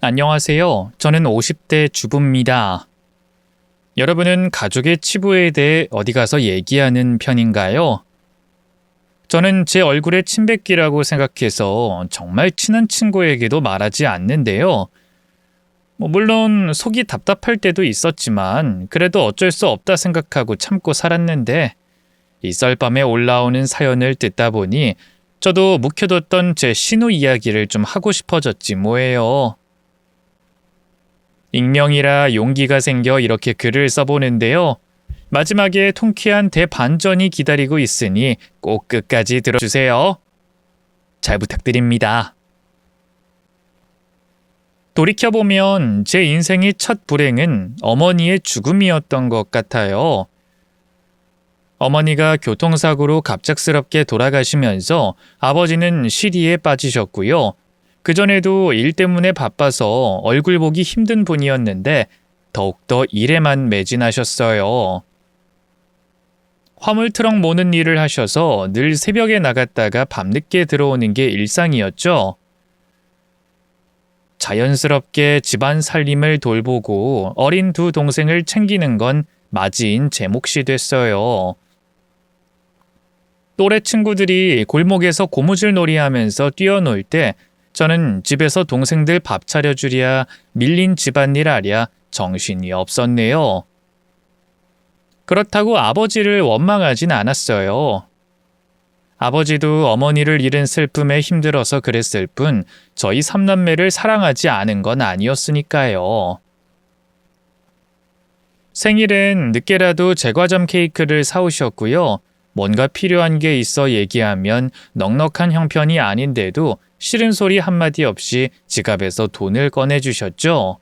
안녕하세요. 저는 50대 주부입니다. 여러분은 가족의 치부에 대해 어디 가서 얘기하는 편인가요? 저는 제 얼굴에 침뱉기라고 생각해서 정말 친한 친구에게도 말하지 않는데요. 물론 속이 답답할 때도 있었지만 그래도 어쩔 수 없다 생각하고 참고 살았는데 이 썰밤에 올라오는 사연을 듣다 보니 저도 묵혀뒀던 제 신우 이야기를 좀 하고 싶어졌지 뭐예요. 익명이라 용기가 생겨 이렇게 글을 써보는데요. 마지막에 통쾌한 대반전이 기다리고 있으니 꼭 끝까지 들어주세요. 잘 부탁드립니다. 돌이켜보면 제 인생의 첫 불행은 어머니의 죽음이었던 것 같아요. 어머니가 교통사고로 갑작스럽게 돌아가시면서 아버지는 시리에 빠지셨고요. 그전에도 일 때문에 바빠서 얼굴 보기 힘든 분이었는데 더욱더 일에만 매진하셨어요. 화물 트럭 모는 일을 하셔서 늘 새벽에 나갔다가 밤늦게 들어오는 게 일상이었죠. 자연스럽게 집안 살림을 돌보고 어린 두 동생을 챙기는 건 맞이인 제 몫이 됐어요. 또래 친구들이 골목에서 고무줄 놀이하면서 뛰어놀 때 저는 집에서 동생들 밥 차려주랴 밀린 집안일 하랴 정신이 없었네요. 그렇다고 아버지를 원망하진 않았어요. 아버지도 어머니를 잃은 슬픔에 힘들어서 그랬을 뿐 저희 삼남매를 사랑하지 않은 건 아니었으니까요. 생일엔 늦게라도 제과점 케이크를 사오셨고요. 뭔가 필요한 게 있어 얘기하면 넉넉한 형편이 아닌데도 싫은 소리 한마디 없이 지갑에서 돈을 꺼내주셨죠.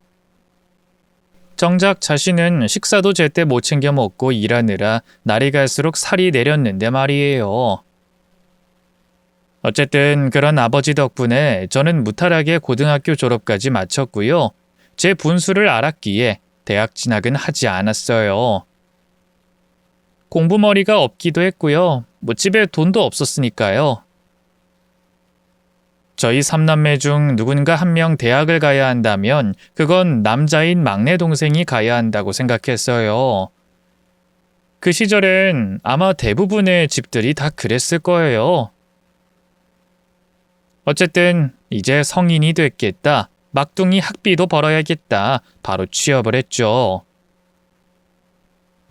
정작 자신은 식사도 제때 못 챙겨 먹고 일하느라 날이 갈수록 살이 내렸는데 말이에요. 어쨌든 그런 아버지 덕분에 저는 무탈하게 고등학교 졸업까지 마쳤고요. 제 분수를 알았기에 대학 진학은 하지 않았어요. 공부머리가 없기도 했고요. 집에 돈도 없었으니까요. 저희 삼남매 중 누군가 한 명 대학을 가야 한다면 그건 남자인 막내 동생이 가야 한다고 생각했어요. 그 시절엔 아마 대부분의 집들이 다 그랬을 거예요. 어쨌든 이제 성인이 됐겠다. 막둥이 학비도 벌어야겠다. 바로 취업을 했죠.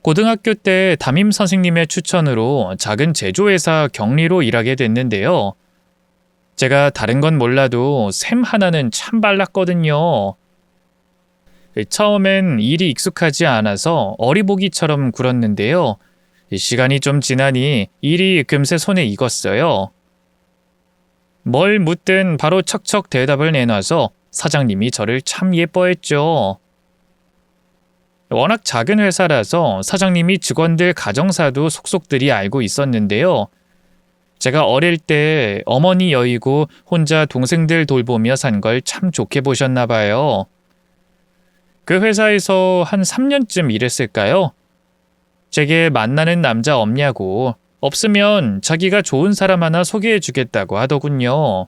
고등학교 때 담임 선생님의 추천으로 작은 제조회사 경리로 일하게 됐는데요. 제가 다른 건 몰라도 셈 하나는 참 빨랐거든요. 처음엔 일이 익숙하지 않아서 어리보기처럼 굴었는데요. 시간이 좀 지나니 일이 금세 손에 익었어요. 뭘 묻든 바로 척척 대답을 내놔서 사장님이 저를 참 예뻐했죠. 워낙 작은 회사라서 사장님이 직원들 가정사도 속속들이 알고 있었는데요. 제가 어릴 때 어머니 여의고 혼자 동생들 돌보며 산 걸 참 좋게 보셨나 봐요. 그 회사에서 한 3년쯤 일했을까요? 제게 만나는 남자 없냐고, 없으면 자기가 좋은 사람 하나 소개해 주겠다고 하더군요.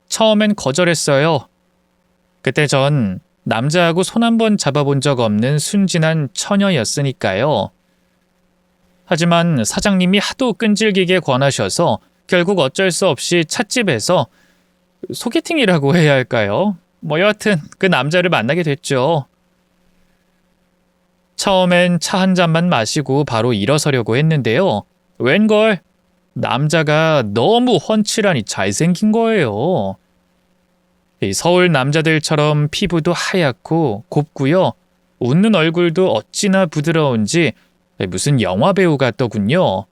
처음엔 거절했어요. 그때 전 남자하고 손 한 번 잡아본 적 없는 순진한 처녀였으니까요. 하지만 사장님이 하도 끈질기게 권하셔서 결국 어쩔 수 없이 찻집에서 소개팅이라고 해야 할까요? 여하튼 그 남자를 만나게 됐죠. 처음엔 차 한 잔만 마시고 바로 일어서려고 했는데요. 웬걸? 남자가 너무 훤칠하니 잘생긴 거예요. 이 서울 남자들처럼 피부도 하얗고 곱고요. 웃는 얼굴도 어찌나 부드러운지 무슨 영화배우 같더군요.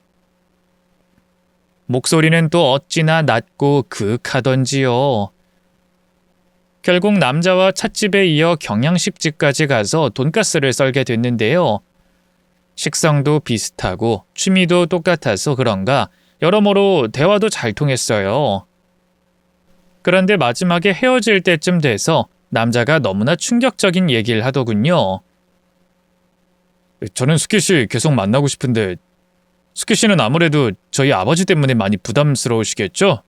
목소리는 또 어찌나 낮고 그윽하던지요. 결국 남자와 찻집에 이어 경양식집까지 가서 돈가스를 썰게 됐는데요. 식성도 비슷하고 취미도 똑같아서 그런가 여러모로 대화도 잘 통했어요. 그런데 마지막에 헤어질 때쯤 돼서 남자가 너무나 충격적인 얘기를 하더군요. 저는 스키 씨 계속 만나고 싶은데 스키 씨는 아무래도 저희 아버지 때문에 많이 부담스러우시겠죠?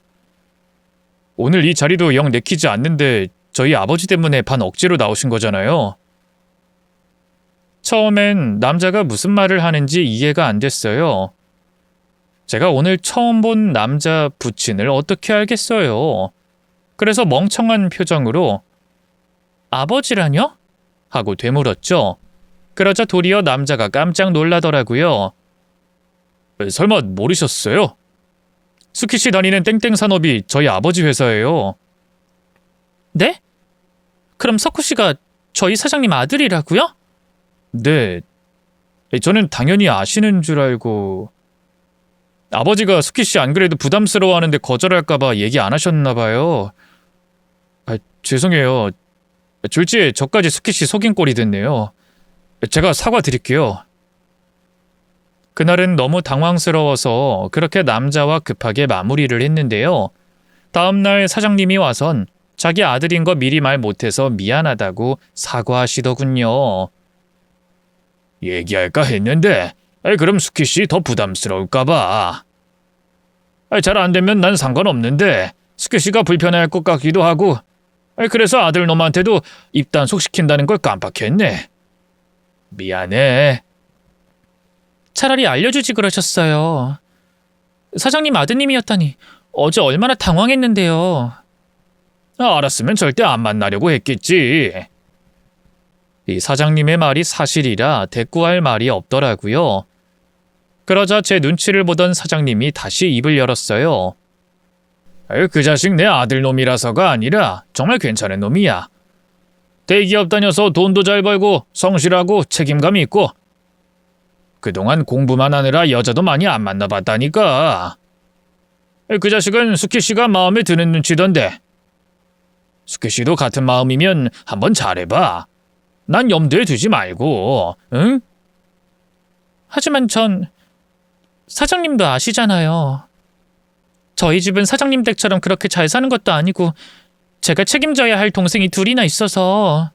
오늘 이 자리도 영 내키지 않는데 저희 아버지 때문에 반 억지로 나오신 거잖아요. 처음엔 남자가 무슨 말을 하는지 이해가 안 됐어요. 제가 오늘 처음 본 남자 부친을 어떻게 알겠어요. 그래서 멍청한 표정으로 아버지라뇨? 하고 되물었죠. 그러자 도리어 남자가 깜짝 놀라더라고요. 설마 모르셨어요? 스키씨 다니는 땡땡 산업이 저희 아버지 회사예요. 네? 그럼 석구씨가 저희 사장님 아들이라고요? 네. 저는 당연히 아시는 줄 알고... 아버지가 스키씨 안 그래도 부담스러워하는데 거절할까봐 얘기 안 하셨나 봐요. 죄송해요. 졸지에 저까지 스키씨 속인 꼴이 됐네요. 제가 사과드릴게요. 그날은 너무 당황스러워서 그렇게 남자와 급하게 마무리를 했는데요. 다음날 사장님이 와선 자기 아들인 거 미리 말 못해서 미안하다고 사과하시더군요. 얘기할까 했는데 그럼 스키씨 더 부담스러울까 봐. 잘 안 되면 난 상관없는데 스키씨가 불편해할 것 같기도 하고 그래서 아들놈한테도 입단 속시킨다는 걸 깜빡했네. 미안해. 차라리 알려주지 그러셨어요. 사장님 아드님이었다니 어제 얼마나 당황했는데요. 알았으면 절대 안 만나려고 했겠지. 이 사장님의 말이 사실이라 대꾸할 말이 없더라고요. 그러자 제 눈치를 보던 사장님이 다시 입을 열었어요. 그 자식 내 아들놈이라서가 아니라 정말 괜찮은 놈이야. 대기업 다녀서 돈도 잘 벌고 성실하고 책임감이 있고 그동안 공부만 하느라 여자도 많이 안 만나봤다니까. 그 자식은 스키씨가 마음에 드는 눈치던데. 스키씨도 같은 마음이면 한번 잘해봐. 난 염두에 두지 말고, 응? 하지만 전 사장님도 아시잖아요. 저희 집은 사장님 댁처럼 그렇게 잘 사는 것도 아니고 제가 책임져야 할 동생이 둘이나 있어서.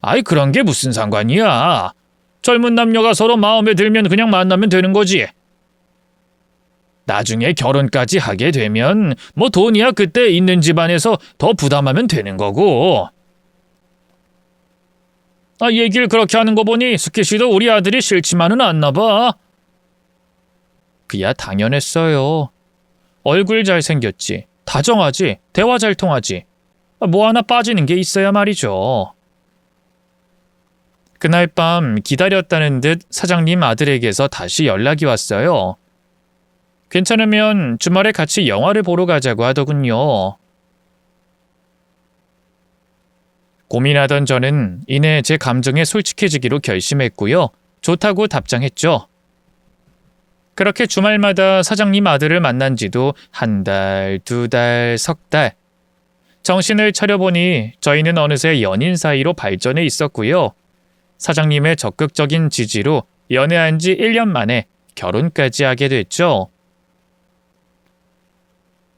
아이 그런 게 무슨 상관이야. 젊은 남녀가 서로 마음에 들면 그냥 만나면 되는 거지. 나중에 결혼까지 하게 되면 뭐 돈이야 그때 있는 집안에서 더 부담하면 되는 거고. 얘기를 그렇게 하는 거 보니 스키씨도 우리 아들이 싫지만은 않나 봐. 그야 당연했어요. 얼굴 잘생겼지, 다정하지, 대화 잘 통하지. 뭐 하나 빠지는 게 있어야 말이죠. 그날 밤 기다렸다는 듯 사장님 아들에게서 다시 연락이 왔어요. 괜찮으면 주말에 같이 영화를 보러 가자고 하더군요. 고민하던 저는 이내 제 감정에 솔직해지기로 결심했고요. 좋다고 답장했죠. 그렇게 주말마다 사장님 아들을 만난 지도 한 달, 두 달, 석 달. 정신을 차려보니 저희는 어느새 연인 사이로 발전해 있었고요. 사장님의 적극적인 지지로 연애한 지 1년 만에 결혼까지 하게 됐죠.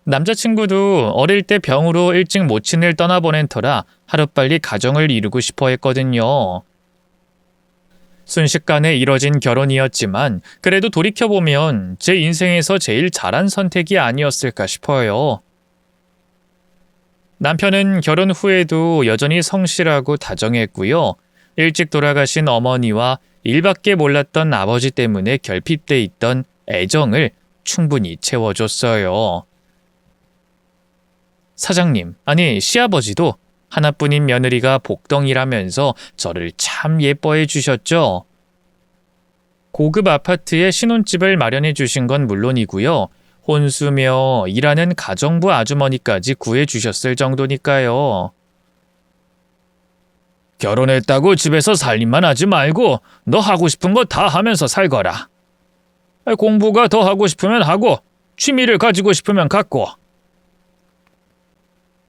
남자친구도 어릴 때 병으로 일찍 모친을 떠나보낸 터라 하루빨리 가정을 이루고 싶어 했거든요. 순식간에 이뤄진 결혼이었지만 그래도 돌이켜보면 제 인생에서 제일 잘한 선택이 아니었을까 싶어요. 남편은 결혼 후에도 여전히 성실하고 다정했고요. 일찍 돌아가신 어머니와 일밖에 몰랐던 아버지 때문에 결핍돼 있던 애정을 충분히 채워줬어요. 사장님, 아니 시아버지도 하나뿐인 며느리가 복덩이라면서 저를 참 예뻐해 주셨죠. 고급 아파트에 신혼집을 마련해 주신 건 물론이고요. 혼수며 일하는 가정부 아주머니까지 구해 주셨을 정도니까요. 결혼했다고 집에서 살림만 하지 말고 너 하고 싶은 거 다 하면서 살거라. 공부가 더 하고 싶으면 하고 취미를 가지고 싶으면 갖고.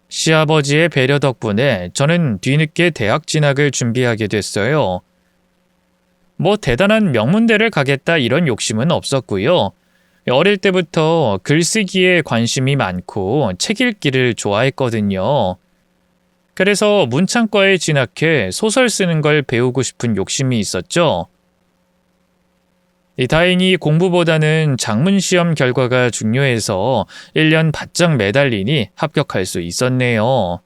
시아버지의 배려 덕분에 저는 뒤늦게 대학 진학을 준비하게 됐어요. 뭐 대단한 명문대를 가겠다 이런 욕심은 없었고요. 어릴 때부터 글쓰기에 관심이 많고 책 읽기를 좋아했거든요. 그래서 문창과에 진학해 소설 쓰는 걸 배우고 싶은 욕심이 있었죠. 다행히 공부보다는 작문 시험 결과가 중요해서 1년 바짝 매달리니 합격할 수 있었네요.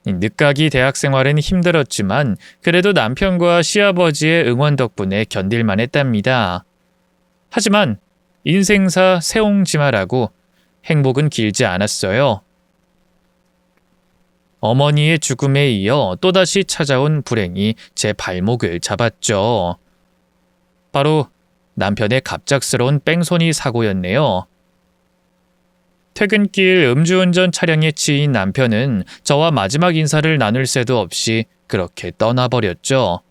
늦가기 대학 생활은 힘들었지만 그래도 남편과 시아버지의 응원 덕분에 견딜만 했답니다. 하지만 인생사 새옹지마라고 행복은 길지 않았어요. 어머니의 죽음에 이어 또다시 찾아온 불행이 제 발목을 잡았죠. 바로 남편의 갑작스러운 뺑소니 사고였네요. 퇴근길 음주운전 차량에 치인 남편은 저와 마지막 인사를 나눌 새도 없이 그렇게 떠나버렸죠.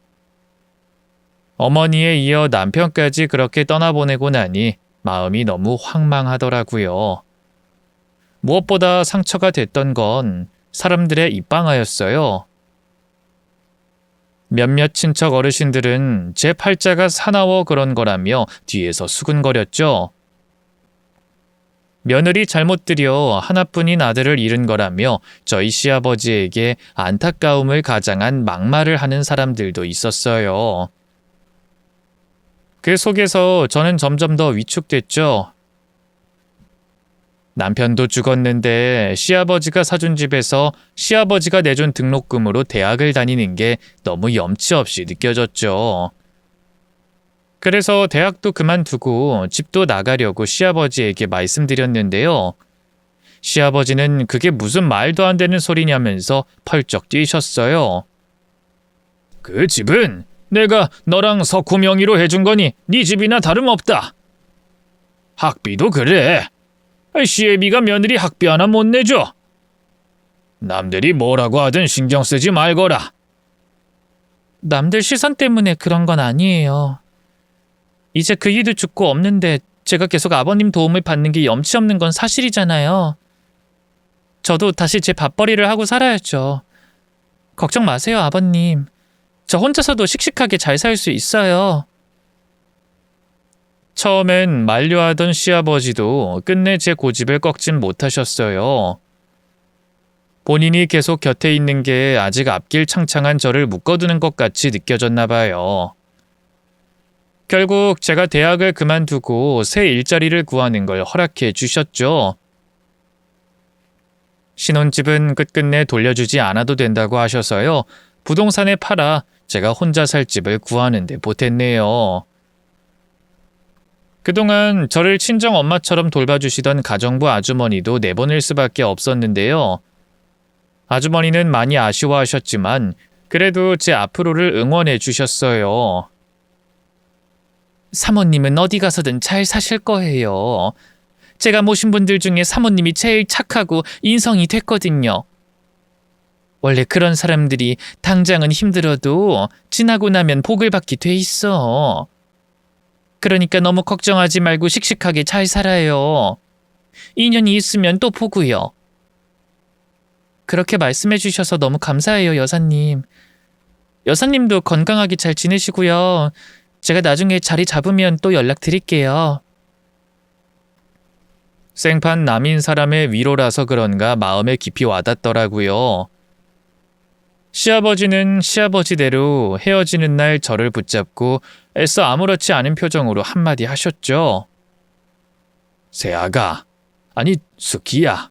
어머니에 이어 남편까지 그렇게 떠나보내고 나니 마음이 너무 황망하더라고요. 무엇보다 상처가 됐던 건 사람들의 입방아였어요. 몇몇 친척 어르신들은 제 팔자가 사나워 그런 거라며 뒤에서 수근거렸죠. 며느리 잘못 들여 하나뿐인 아들을 잃은 거라며 저희 시아버지에게 안타까움을 가장한 막말을 하는 사람들도 있었어요. 그 속에서 저는 점점 더 위축됐죠. 남편도 죽었는데 시아버지가 사준 집에서 시아버지가 내준 등록금으로 대학을 다니는 게 너무 염치 없이 느껴졌죠. 그래서 대학도 그만두고 집도 나가려고 시아버지에게 말씀드렸는데요. 시아버지는 그게 무슨 말도 안 되는 소리냐면서 펄쩍 뛰셨어요. 그 집은 내가 너랑 석호 명의로 해준 거니 네 집이나 다름없다. 학비도 그래. 시애비가 며느리 학비 하나 못 내줘. 남들이 뭐라고 하든 신경 쓰지 말거라. 남들 시선 때문에 그런 건 아니에요. 이제 그 일도 죽고 없는데 제가 계속 아버님 도움을 받는 게 염치 없는 건 사실이잖아요. 저도 다시 제 밥벌이를 하고 살아야죠. 걱정 마세요, 아버님. 저 혼자서도 씩씩하게 잘 살 수 있어요. 처음엔 만류하던 시아버지도 끝내 제 고집을 꺾진 못하셨어요. 본인이 계속 곁에 있는 게 아직 앞길 창창한 저를 묶어두는 것 같이 느껴졌나 봐요. 결국 제가 대학을 그만두고 새 일자리를 구하는 걸 허락해 주셨죠. 신혼집은 끝끝내 돌려주지 않아도 된다고 하셔서요. 부동산에 팔아 제가 혼자 살 집을 구하는 데 보탰네요. 그동안 저를 친정 엄마처럼 돌봐주시던 가정부 아주머니도 내보낼 수밖에 없었는데요. 아주머니는 많이 아쉬워하셨지만 그래도 제 앞으로를 응원해 주셨어요. 사모님은 어디 가서든 잘 사실 거예요. 제가 모신 분들 중에 사모님이 제일 착하고 인성이 됐거든요. 원래 그런 사람들이 당장은 힘들어도 지나고 나면 복을 받게 돼 있어. 그러니까 너무 걱정하지 말고 씩씩하게 잘 살아요. 인연이 있으면 또 보고요. 그렇게 말씀해 주셔서 너무 감사해요, 여사님. 여사님도 건강하게 잘 지내시고요. 제가 나중에 자리 잡으면 또 연락드릴게요. 생판 남인 사람의 위로라서 그런가 마음에 깊이 와닿더라고요. 시아버지는 시아버지대로 헤어지는 날 저를 붙잡고 애써 아무렇지 않은 표정으로 한마디 하셨죠. 세아가, 아니 스키야.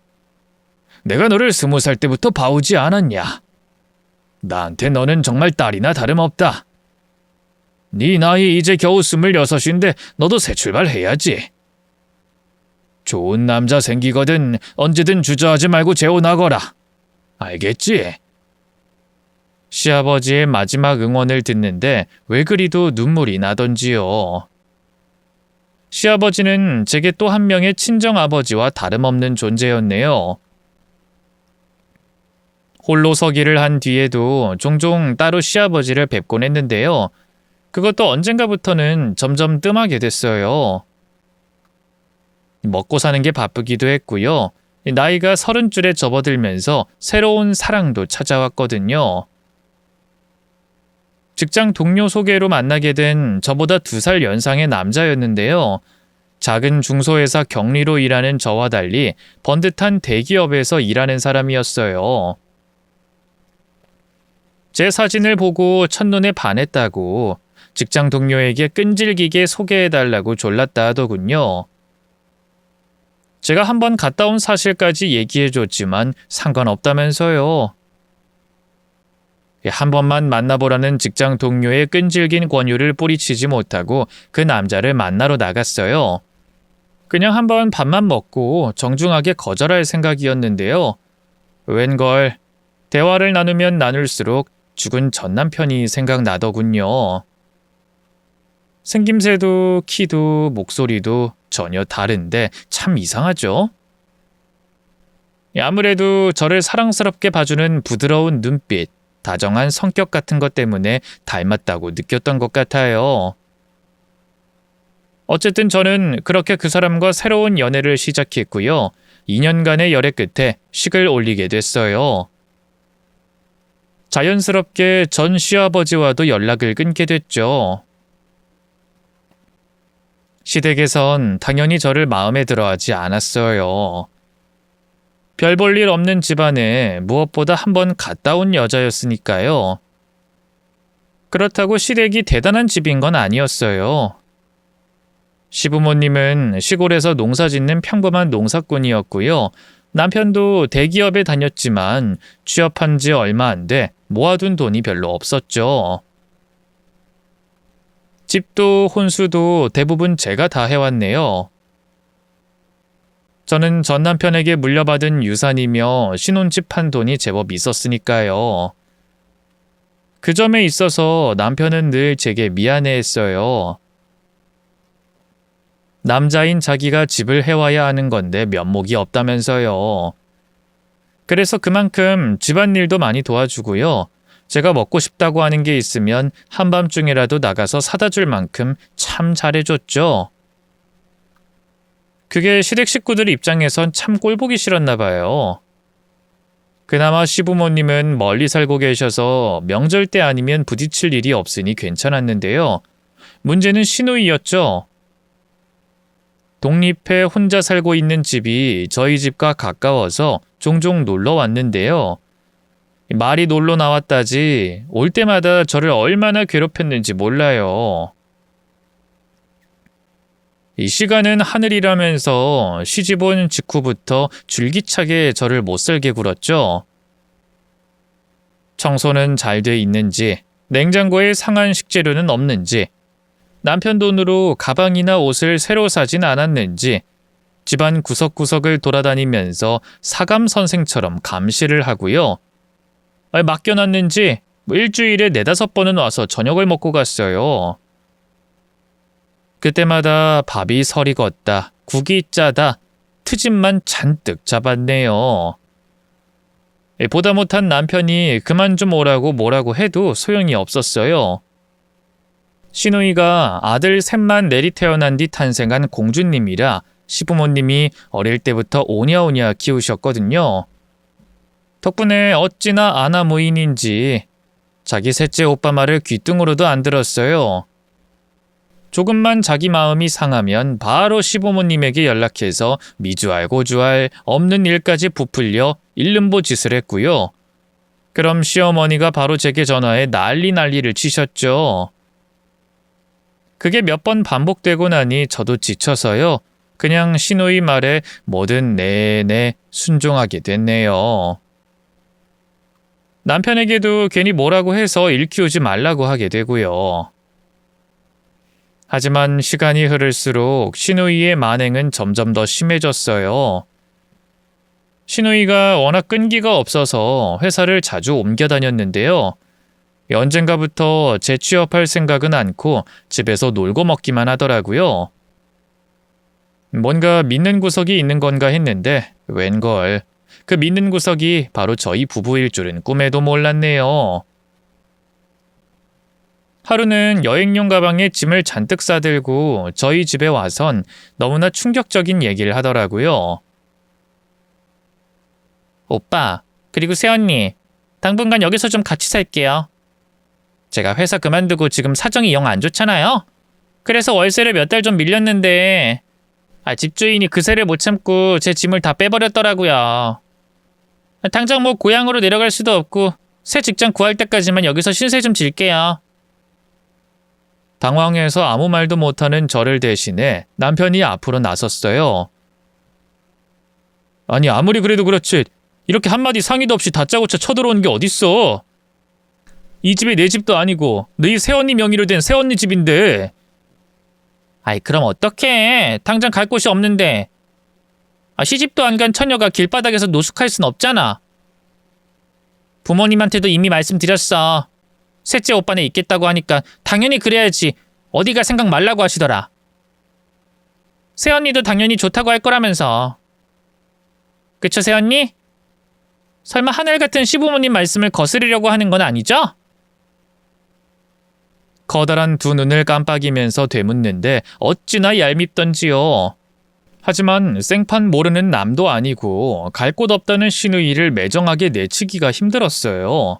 내가 너를 20살 때부터 봐오지 않았냐. 나한테 너는 정말 딸이나 다름없다. 네 나이 이제 겨우 26인데 너도 새 출발해야지. 좋은 남자 생기거든 언제든 주저하지 말고 재혼하거라. 알겠지? 시아버지의 마지막 응원을 듣는데 왜 그리도 눈물이 나던지요. 시아버지는 제게 또 한 명의 친정아버지와 다름없는 존재였네요. 홀로 서기를 한 뒤에도 종종 따로 시아버지를 뵙곤 했는데요. 그것도 언젠가부터는 점점 뜸하게 됐어요. 먹고 사는 게 바쁘기도 했고요. 나이가 30줄에 접어들면서 새로운 사랑도 찾아왔거든요. 직장 동료 소개로 만나게 된 저보다 2살 연상의 남자였는데요. 작은 중소회사 격리로 일하는 저와 달리 번듯한 대기업에서 일하는 사람이었어요. 제 사진을 보고 첫눈에 반했다고 직장 동료에게 끈질기게 소개해달라고 졸랐다 하더군요. 제가 한번 갔다 온 사실까지 얘기해줬지만 상관없다면서요. 한 번만 만나보라는 직장 동료의 끈질긴 권유를 뿌리치지 못하고 그 남자를 만나러 나갔어요. 그냥 한번 밥만 먹고 정중하게 거절할 생각이었는데요. 웬걸 대화를 나누면 나눌수록 죽은 전 남편이 생각나더군요. 생김새도 키도 목소리도 전혀 다른데 참 이상하죠? 아무래도 저를 사랑스럽게 봐주는 부드러운 눈빛, 다정한 성격 같은 것 때문에 닮았다고 느꼈던 것 같아요. 어쨌든 저는 그렇게 그 사람과 새로운 연애를 시작했고요. 2년간의 열애 끝에 식을 올리게 됐어요. 자연스럽게 전 시아버지와도 연락을 끊게 됐죠. 시댁에선 당연히 저를 마음에 들어하지 않았어요. 별 볼 일 없는 집안에 무엇보다 한번 갔다 온 여자였으니까요. 그렇다고 시댁이 대단한 집인 건 아니었어요. 시부모님은 시골에서 농사 짓는 평범한 농사꾼이었고요. 남편도 대기업에 다녔지만 취업한 지 얼마 안 돼 모아둔 돈이 별로 없었죠. 집도 혼수도 대부분 제가 다 해왔네요. 저는 전 남편에게 물려받은 유산이며 신혼집 한 돈이 제법 있었으니까요. 그 점에 있어서 남편은 늘 제게 미안해했어요. 남자인 자기가 집을 해와야 하는 건데 면목이 없다면서요. 그래서 그만큼 집안일도 많이 도와주고요. 제가 먹고 싶다고 하는 게 있으면 한밤중이라도 나가서 사다 줄 만큼 참 잘해줬죠. 그게 시댁 식구들 입장에선 참 꼴보기 싫었나 봐요. 그나마 시부모님은 멀리 살고 계셔서 명절 때 아니면 부딪힐 일이 없으니 괜찮았는데요. 문제는 시누이였죠. 독립해 혼자 살고 있는 집이 저희 집과 가까워서 종종 놀러 왔는데요. 말이 놀러 나왔다지 올 때마다 저를 얼마나 괴롭혔는지 몰라요. 이 시간은 하늘이라면서 시집 온 직후부터 줄기차게 저를 못살게 굴었죠. 청소는 잘 돼 있는지, 냉장고에 상한 식재료는 없는지, 남편 돈으로 가방이나 옷을 새로 사진 않았는지, 집안 구석구석을 돌아다니면서 사감 선생처럼 감시를 하고요. 맡겨놨는지 일주일에 4-5번은 와서 저녁을 먹고 갔어요. 그때마다 밥이 설익었다, 국이 짜다, 트집만 잔뜩 잡았네요. 보다 못한 남편이 그만 좀 오라고 뭐라고 해도 소용이 없었어요. 시누이가 아들 셋만 내리 태어난 뒤 탄생한 공주님이라 시부모님이 어릴 때부터 오냐오냐 키우셨거든요. 덕분에 어찌나 아나무인인지 자기 셋째 오빠 말을 귓등으로도 안 들었어요. 조금만 자기 마음이 상하면 바로 시부모님에게 연락해서 미주알 고주알 없는 일까지 부풀려 일름보 짓을 했고요. 그럼 시어머니가 바로 제게 전화해 난리를 치셨죠. 그게 몇 번 반복되고 나니 저도 지쳐서요. 그냥 시누이 말에 뭐든 네네 순종하게 됐네요. 남편에게도 괜히 뭐라고 해서 일 키우지 말라고 하게 되고요. 하지만 시간이 흐를수록 시누이의 만행은 점점 더 심해졌어요. 시누이가 워낙 끈기가 없어서 회사를 자주 옮겨 다녔는데요. 언젠가부터 재취업할 생각은 않고 집에서 놀고 먹기만 하더라고요. 뭔가 믿는 구석이 있는 건가 했는데 웬걸, 그 믿는 구석이 바로 저희 부부일 줄은 꿈에도 몰랐네요. 하루는 여행용 가방에 짐을 잔뜩 싸들고 저희 집에 와선 너무나 충격적인 얘기를 하더라고요. 오빠, 그리고 새언니, 당분간 여기서 좀 같이 살게요. 제가 회사 그만두고 지금 사정이 영 안 좋잖아요. 그래서 월세를 몇 달 좀 밀렸는데 집주인이 그새를 못 참고 제 짐을 다 빼버렸더라고요. 당장 뭐 고향으로 내려갈 수도 없고 새 직장 구할 때까지만 여기서 신세 좀 질게요. 당황해서 아무 말도 못하는 저를 대신해 남편이 앞으로 나섰어요. 아니 아무리 그래도 그렇지 이렇게 한마디 상의도 없이 다짜고짜 쳐들어오는 게 어딨어. 이 집이 내 집도 아니고 너희 새언니 명의로 된 새언니 집인데. 아이 그럼 어떡해. 당장 갈 곳이 없는데. 시집도 안 간 처녀가 길바닥에서 노숙할 순 없잖아. 부모님한테도 이미 말씀드렸어. 셋째 오빠네 있겠다고 하니까 당연히 그래야지. 어디 갈 생각 말라고 하시더라. 새언니도 당연히 좋다고 할 거라면서. 그쵸 새언니? 설마 하늘 같은 시부모님 말씀을 거스르려고 하는 건 아니죠? 커다란 두 눈을 깜빡이면서 되묻는데 어찌나 얄밉던지요. 하지만 생판 모르는 남도 아니고 갈 곳 없다는 시누이를 매정하게 내치기가 힘들었어요.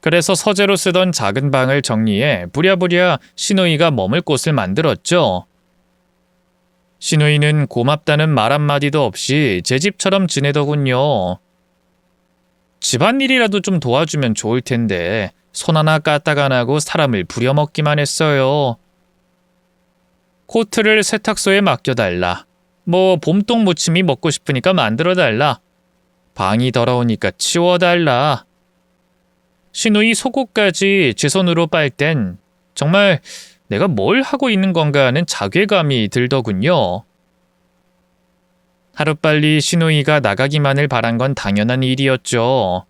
그래서 서재로 쓰던 작은 방을 정리해 부랴부랴 시누이가 머물 곳을 만들었죠. 시누이는 고맙다는 말 한마디도 없이 제 집처럼 지내더군요. 집안일이라도 좀 도와주면 좋을 텐데 손 하나 까딱 안 하고 사람을 부려먹기만 했어요. 코트를 세탁소에 맡겨달라. 봄동 무침이 먹고 싶으니까 만들어달라. 방이 더러우니까 치워달라. 시누이 속옷까지 제 손으로 빨 땐 정말 내가 뭘 하고 있는 건가 하는 자괴감이 들더군요. 하루빨리 시누이가 나가기만을 바란 건 당연한 일이었죠.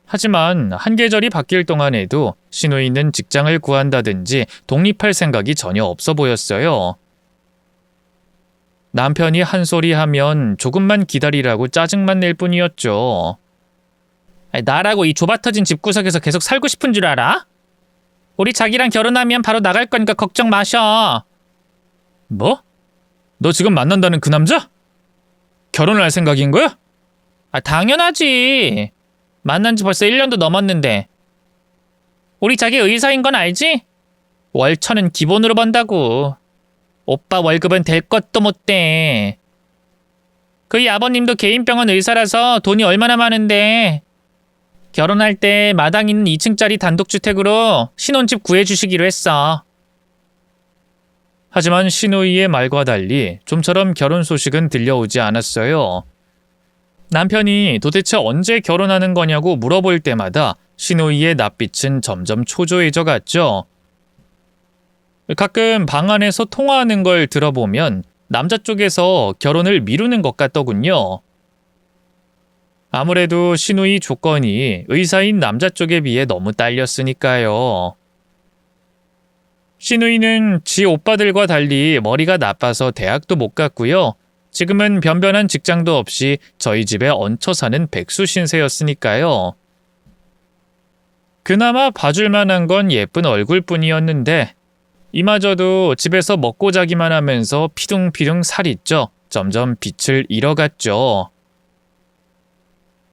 하지만 한 계절이 바뀔 동안에도 시누이는 직장을 구한다든지 독립할 생각이 전혀 없어 보였어요. 남편이 한 소리 하면 조금만 기다리라고 짜증만 낼 뿐이었죠. 나라고 이 좁아터진 집구석에서 계속 살고 싶은 줄 알아? 우리 자기랑 결혼하면 바로 나갈 거니까 걱정 마셔. 뭐? 너 지금 만난다는 그 남자? 결혼할 생각인 거야? 당연하지. 만난 지 벌써 1년도 넘었는데. 우리 자기 의사인 건 알지? 월천은 기본으로 번다고. 오빠 월급은 될 것도 못 돼. 그이 아버님도 개인병원 의사라서 돈이 얼마나 많은데 결혼할 때 마당 있는 2층짜리 단독주택으로 신혼집 구해주시기로 했어. 하지만 시누이의 말과 달리 좀처럼 결혼 소식은 들려오지 않았어요. 남편이 도대체 언제 결혼하는 거냐고 물어볼 때마다 시누이의 낯빛은 점점 초조해져 갔죠. 가끔 방 안에서 통화하는 걸 들어보면 남자 쪽에서 결혼을 미루는 것 같더군요. 아무래도 시누이 조건이 의사인 남자 쪽에 비해 너무 딸렸으니까요. 시누이는 지 오빠들과 달리 머리가 나빠서 대학도 못 갔고요. 지금은 변변한 직장도 없이 저희 집에 얹혀 사는 백수 신세였으니까요. 그나마 봐줄 만한 건 예쁜 얼굴뿐이었는데 이마저도 집에서 먹고 자기만 하면서 피둥피둥 살이 쪄 점점 빛을 잃어갔죠.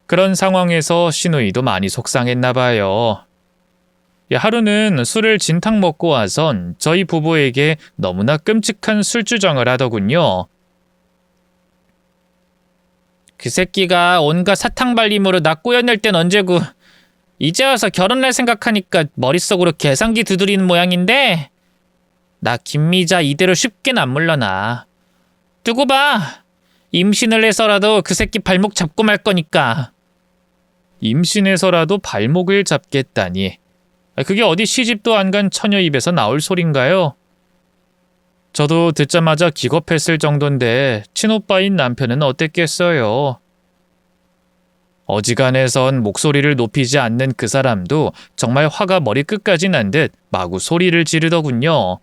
그런 상황에서 시누이도 많이 속상했나 봐요. 하루는 술을 진탕 먹고 와선 저희 부부에게 너무나 끔찍한 술주정을 하더군요. 그 새끼가 온갖 사탕발림으로 나 꼬여낼 땐 언제고 이제 와서 결혼할 생각하니까 머릿속으로 계산기 두드리는 모양인데 나 김미자 이대로 쉽게는 안 물러나. 두고 봐. 임신을 해서라도 그 새끼 발목 잡고 말 거니까. 임신해서라도 발목을 잡겠다니. 그게 어디 시집도 안 간 처녀 입에서 나올 소린가요? 저도 듣자마자 기겁했을 정도인데 친오빠인 남편은 어땠겠어요? 어지간해선 목소리를 높이지 않는 그 사람도 정말 화가 머리끝까지 난 듯 마구 소리를 지르더군요.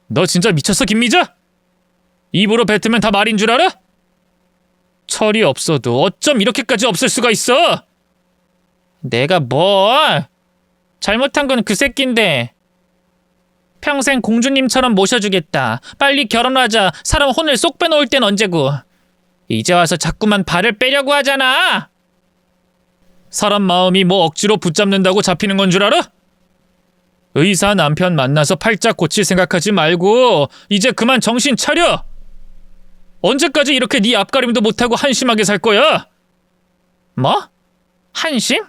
너 진짜 미쳤어 김미자? 입으로 뱉으면 다 말인 줄 알아? 철이 없어도 어쩜 이렇게까지 없을 수가 있어? 내가 뭘? 잘못한 건 그 새끼인데. 평생 공주님처럼 모셔주겠다. 빨리 결혼하자. 사람 혼을 쏙 빼놓을 땐 언제고. 이제 와서 자꾸만 발을 빼려고 하잖아. 사람 마음이 뭐 억지로 붙잡는다고 잡히는 건 줄 알아? 의사 남편 만나서 팔짝 고칠 생각하지 말고 이제 그만 정신 차려. 언제까지 이렇게 네 앞가림도 못하고 한심하게 살 거야? 뭐? 한심?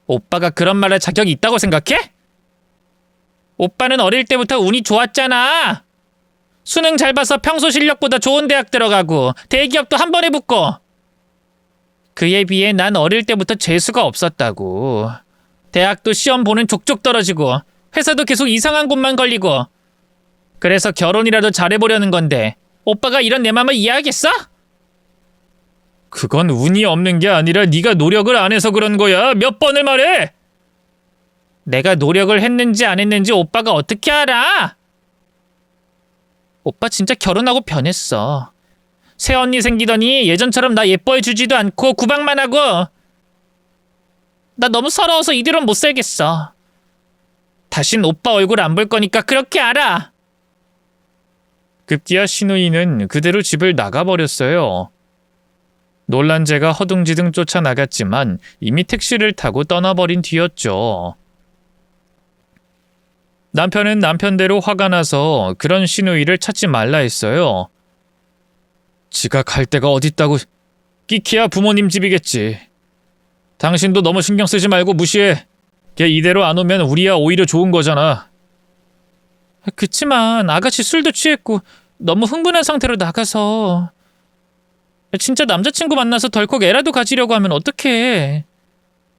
오빠가 그런 말할 자격이 있다고 생각해? 오빠는 어릴 때부터 운이 좋았잖아. 수능 잘 봐서 평소 실력보다 좋은 대학 들어가고 대기업도 한 번에 붙고. 그에 비해 난 어릴 때부터 재수가 없었다고. 대학도 시험 보는 족족 떨어지고 회사도 계속 이상한 곳만 걸리고. 그래서 결혼이라도 잘해보려는 건데 오빠가 이런 내 맘을 이해하겠어? 그건 운이 없는 게 아니라 네가 노력을 안 해서 그런 거야. 몇 번을 말해? 내가 노력을 했는지 안 했는지 오빠가 어떻게 알아? 오빠 진짜 결혼하고 변했어. 새언니 생기더니 예전처럼 나 예뻐해 주지도 않고 구박만 하고. 나 너무 서러워서 이대로는 못 살겠어. 다신 오빠 얼굴 안 볼 거니까 그렇게 알아. 급기야 신우이는 그대로 집을 나가버렸어요. 놀란 제가 허둥지둥 쫓아나갔지만 이미 택시를 타고 떠나버린 뒤였죠. 남편은 남편대로 화가 나서 그런 신우이를 찾지 말라 했어요. 지가 갈 데가 어딨다고. 끼키야 부모님 집이겠지. 당신도 너무 신경 쓰지 말고 무시해. 걔 이대로 안 오면 우리야 오히려 좋은 거잖아. 그치만 아가씨 술도 취했고 너무 흥분한 상태로 나가서. 진짜 남자친구 만나서 덜컥 애라도 가지려고 하면 어떡해.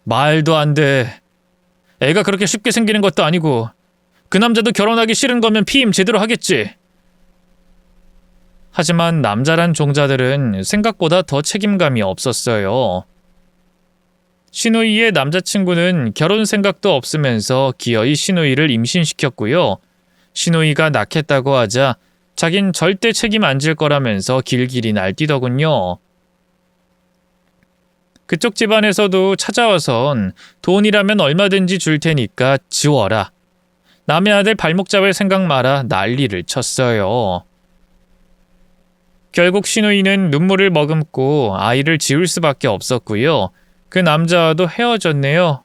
말도 안 돼. 애가 그렇게 쉽게 생기는 것도 아니고 그 남자도 결혼하기 싫은 거면 피임 제대로 하겠지. 하지만 남자란 종자들은 생각보다 더 책임감이 없었어요. 신우이의 남자친구는 결혼 생각도 없으면서 기어이 신우이를 임신시켰고요. 신우이가 낳겠다고 하자 자긴 절대 책임 안 질 거라면서 길길이 날뛰더군요. 그쪽 집안에서도 찾아와선 돈이라면 얼마든지 줄 테니까 지워라. 남의 아들 발목 잡을 생각 마라 난리를 쳤어요. 결국 신우이는 눈물을 머금고 아이를 지울 수밖에 없었고요. 그 남자와도 헤어졌네요.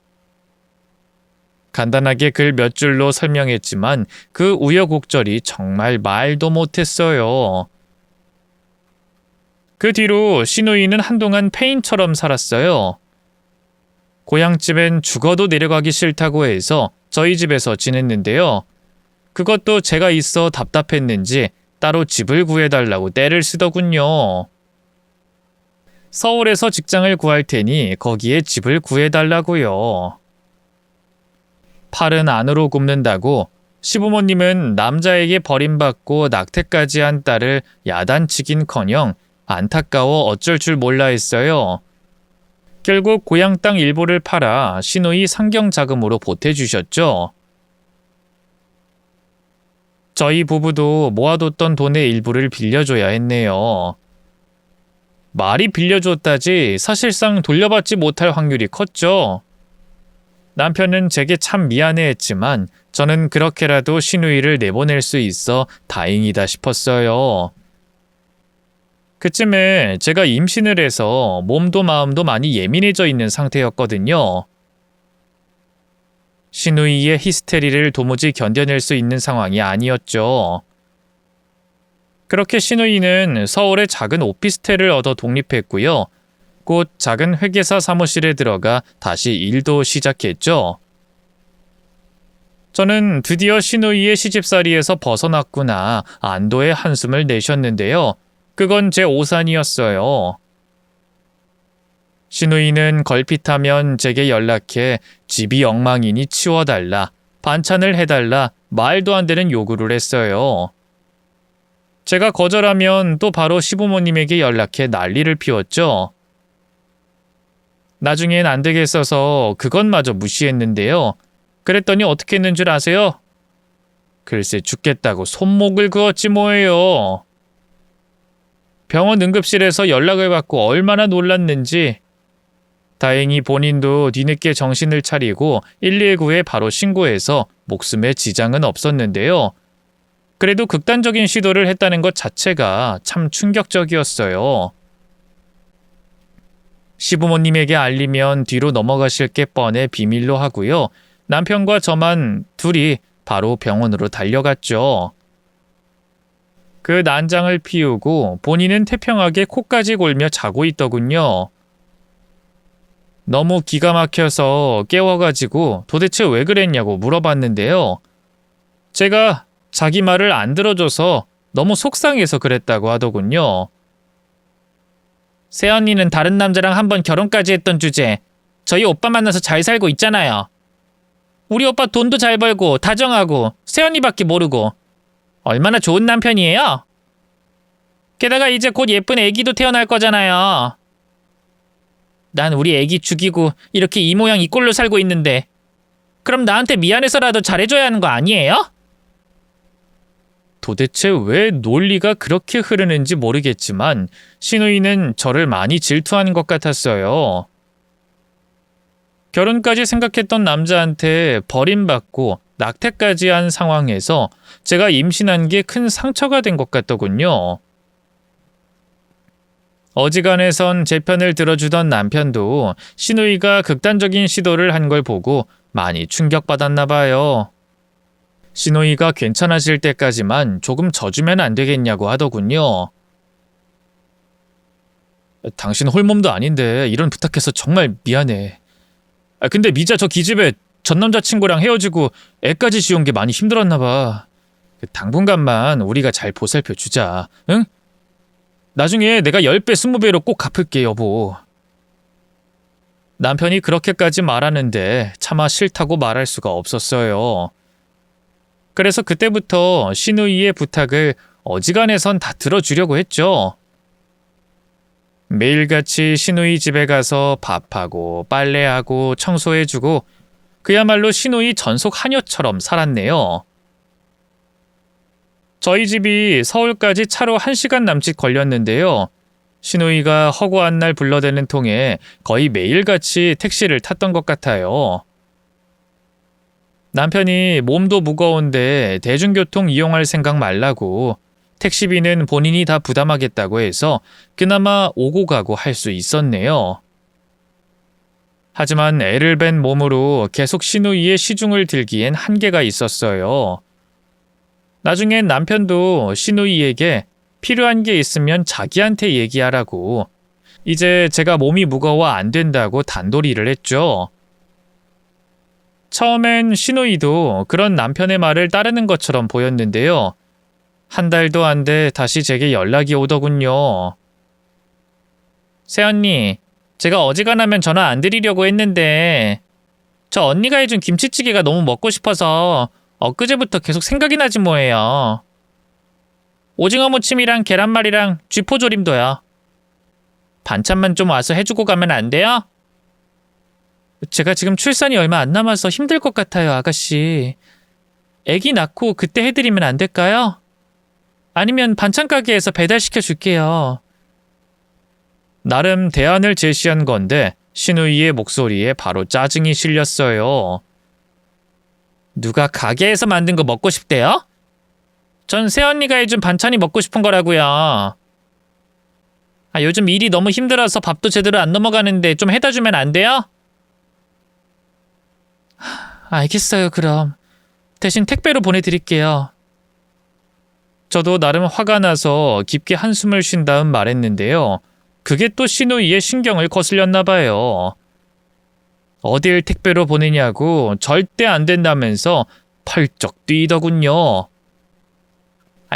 간단하게 글 몇 줄로 설명했지만 그 우여곡절이 정말 말도 못했어요. 그 뒤로 신우이는 한동안 폐인처럼 살았어요. 고향집엔 죽어도 내려가기 싫다고 해서 저희 집에서 지냈는데요. 그것도 제가 있어 답답했는지 따로 집을 구해달라고 떼를 쓰더군요. 서울에서 직장을 구할 테니 거기에 집을 구해달라고요. 팔은 안으로 굽는다고 시부모님은 남자에게 버림받고 낙태까지 한 딸을 야단치긴커녕 안타까워 어쩔 줄 몰라 했어요. 결국 고향 땅 일부를 팔아 신우이 상경자금으로 보태주셨죠. 저희 부부도 모아뒀던 돈의 일부를 빌려줘야 했네요. 말이 빌려줬다지 사실상 돌려받지 못할 확률이 컸죠. 남편은 제게 참 미안해했지만 저는 그렇게라도 신우이를 내보낼 수 있어 다행이다 싶었어요. 그쯤에 제가 임신을 해서 몸도 마음도 많이 예민해져 있는 상태였거든요. 신우이의 히스테리를 도무지 견뎌낼 수 있는 상황이 아니었죠. 그렇게 신우이는 서울의 작은 오피스텔을 얻어 독립했고요. 곧 작은 회계사 사무실에 들어가 다시 일도 시작했죠. 저는 드디어 신우이의 시집살이에서 벗어났구나 안도의 한숨을 내쉬었는데요. 그건 제 오산이었어요. 신우이는 걸핏하면 제게 연락해 집이 엉망이니 치워달라, 반찬을 해달라 말도 안 되는 요구를 했어요. 제가 거절하면 또 바로 시부모님에게 연락해 난리를 피웠죠. 나중엔 안 되겠어서 그것마저 무시했는데요. 그랬더니 어떻게 했는 줄 아세요? 글쎄 죽겠다고 손목을 그었지 뭐예요. 병원 응급실에서 연락을 받고 얼마나 놀랐는지. 다행히 본인도 뒤늦게 정신을 차리고 119에 바로 신고해서 목숨에 지장은 없었는데요. 그래도 극단적인 시도를 했다는 것 자체가 참 충격적이었어요. 시부모님에게 알리면 뒤로 넘어가실 게 뻔해 비밀로 하고요. 남편과 저만 둘이 바로 병원으로 달려갔죠. 그 난장을 피우고 본인은 태평하게 코까지 골며 자고 있더군요. 너무 기가 막혀서 깨워가지고 도대체 왜 그랬냐고 물어봤는데요. 제가 자기 말을 안 들어줘서 너무 속상해서 그랬다고 하더군요. 새언니는 다른 남자랑 한번 결혼까지 했던 주제, 저희 오빠 만나서 잘 살고 있잖아요. 우리 오빠 돈도 잘 벌고 다정하고 새언니밖에 모르고 얼마나 좋은 남편이에요? 게다가 이제 곧 예쁜 애기도 태어날 거잖아요. 난 우리 애기 죽이고 이렇게 이 모양 이 꼴로 살고 있는데 그럼 나한테 미안해서라도 잘해줘야 하는 거 아니에요? 도대체 왜 논리가 그렇게 흐르는지 모르겠지만 신우이는 저를 많이 질투하는 것 같았어요. 결혼까지 생각했던 남자한테 버림받고 낙태까지 한 상황에서 제가 임신한 게 큰 상처가 된 것 같더군요. 어지간해선 제 편을 들어주던 남편도 신우이가 극단적인 시도를 한 걸 보고 많이 충격받았나 봐요. 신우이가 괜찮아질 때까지만 조금 져주면 안 되겠냐고 하더군요. 당신 홀몸도 아닌데 이런 부탁해서 정말 미안해. 근데 미자 저 기집애 전 남자친구랑 헤어지고 애까지 지운 게 많이 힘들었나 봐. 당분간만 우리가 잘 보살펴 주자. 응? 나중에 내가 10배 20배로 꼭 갚을게 여보. 남편이 그렇게까지 말하는데 차마 싫다고 말할 수가 없었어요. 그래서 그때부터 신우이의 부탁을 어지간해선 다 들어주려고 했죠. 매일같이 신우이 집에 가서 밥하고 빨래하고 청소해주고 그야말로 신우이 전속 하녀처럼 살았네요. 저희 집이 서울까지 차로 1시간 남짓 걸렸는데요. 신우이가 허구한 날 불러대는 통에 거의 매일같이 택시를 탔던 것 같아요. 남편이 몸도 무거운데 대중교통 이용할 생각 말라고 택시비는 본인이 다 부담하겠다고 해서 그나마 오고 가고 할 수 있었네요. 하지만 애를 뵌 몸으로 계속 신우이의 시중을 들기엔 한계가 있었어요. 나중엔 남편도 신우이에게 필요한 게 있으면 자기한테 얘기하라고 이제 제가 몸이 무거워 안 된다고 단도리를 했죠. 처음엔 신우이도 그런 남편의 말을 따르는 것처럼 보였는데요. 한 달도 안 돼 다시 제게 연락이 오더군요. 새언니, 제가 어지간하면 전화 안 드리려고 했는데 저 언니가 해준 김치찌개가 너무 먹고 싶어서 엊그제부터 계속 생각이 나지 뭐예요. 오징어 무침이랑 계란말이랑 쥐포조림도요. 반찬만 좀 와서 해주고 가면 안 돼요? 제가 지금 출산이 얼마 안 남아서 힘들 것 같아요, 아가씨. 애기 낳고 그때 해드리면 안 될까요? 아니면 반찬 가게에서 배달시켜 줄게요. 나름 대안을 제시한 건데 신우이의 목소리에 바로 짜증이 실렸어요. 누가 가게에서 만든 거 먹고 싶대요? 전 새언니가 해준 반찬이 먹고 싶은 거라고요. 요즘 일이 너무 힘들어서 밥도 제대로 안 넘어가는데 좀 해다 주면 안 돼요? 알겠어요, 그럼. 대신 택배로 보내드릴게요. 저도 나름 화가 나서 깊게 한숨을 쉰 다음 말했는데요. 그게 또 신우이의 신경을 거슬렸나 봐요. 어딜 택배로 보내냐고 절대 안 된다면서 펄쩍 뛰더군요.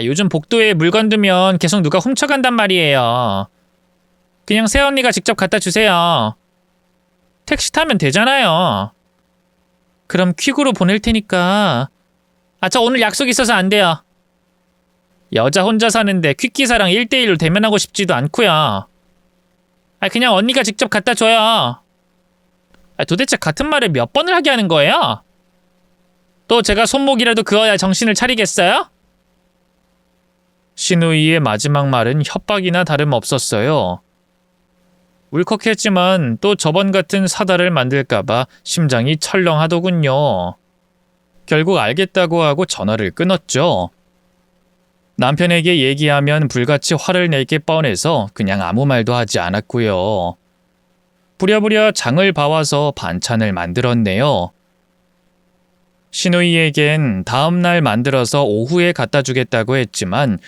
요즘 복도에 물건 두면 계속 누가 훔쳐간단 말이에요. 그냥 새언니가 직접 갖다 주세요. 택시 타면 되잖아요. 그럼 퀵으로 보낼 테니까. 저 오늘 약속 있어서 안 돼요. 여자 혼자 사는데 퀵기사랑 1대1로 대면하고 싶지도 않고요. 그냥 언니가 직접 갖다 줘요. 도대체 같은 말을 몇 번을 하게 하는 거예요? 또 제가 손목이라도 그어야 정신을 차리겠어요? 신우이의 마지막 말은 협박이나 다름없었어요. 울컥했지만 또 저번 같은 사달을 만들까봐 심장이 철렁하더군요. 결국 알겠다고 하고 전화를 끊었죠. 남편에게 얘기하면 불같이 화를 낼 게 뻔해서 그냥 아무 말도 하지 않았고요. 부랴부랴 장을 봐와서 반찬을 만들었네요. 신우이에겐 다음 날 만들어서 오후에 갖다 주겠다고 했지만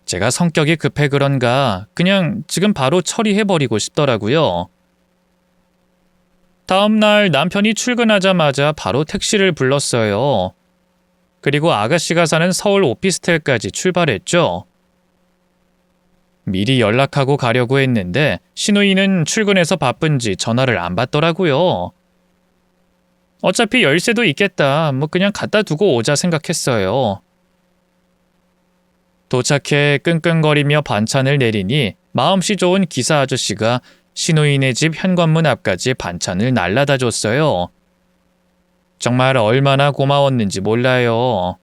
제가 성격이 급해 그런가 그냥 지금 바로 처리해버리고 싶더라고요. 다음 날 남편이 출근하자마자 바로 택시를 불렀어요. 그리고 아가씨가 사는 서울 오피스텔까지 출발했죠. 미리 연락하고 가려고 했는데 신우이는 출근해서 바쁜지 전화를 안 받더라고요. 어차피 열쇠도 있겠다. 그냥 갖다 두고 오자 생각했어요. 도착해 끙끙거리며 반찬을 내리니 마음씨 좋은 기사 아저씨가 신우이네 집 현관문 앞까지 반찬을 날라다 줬어요. 정말 얼마나 고마웠는지 몰라요.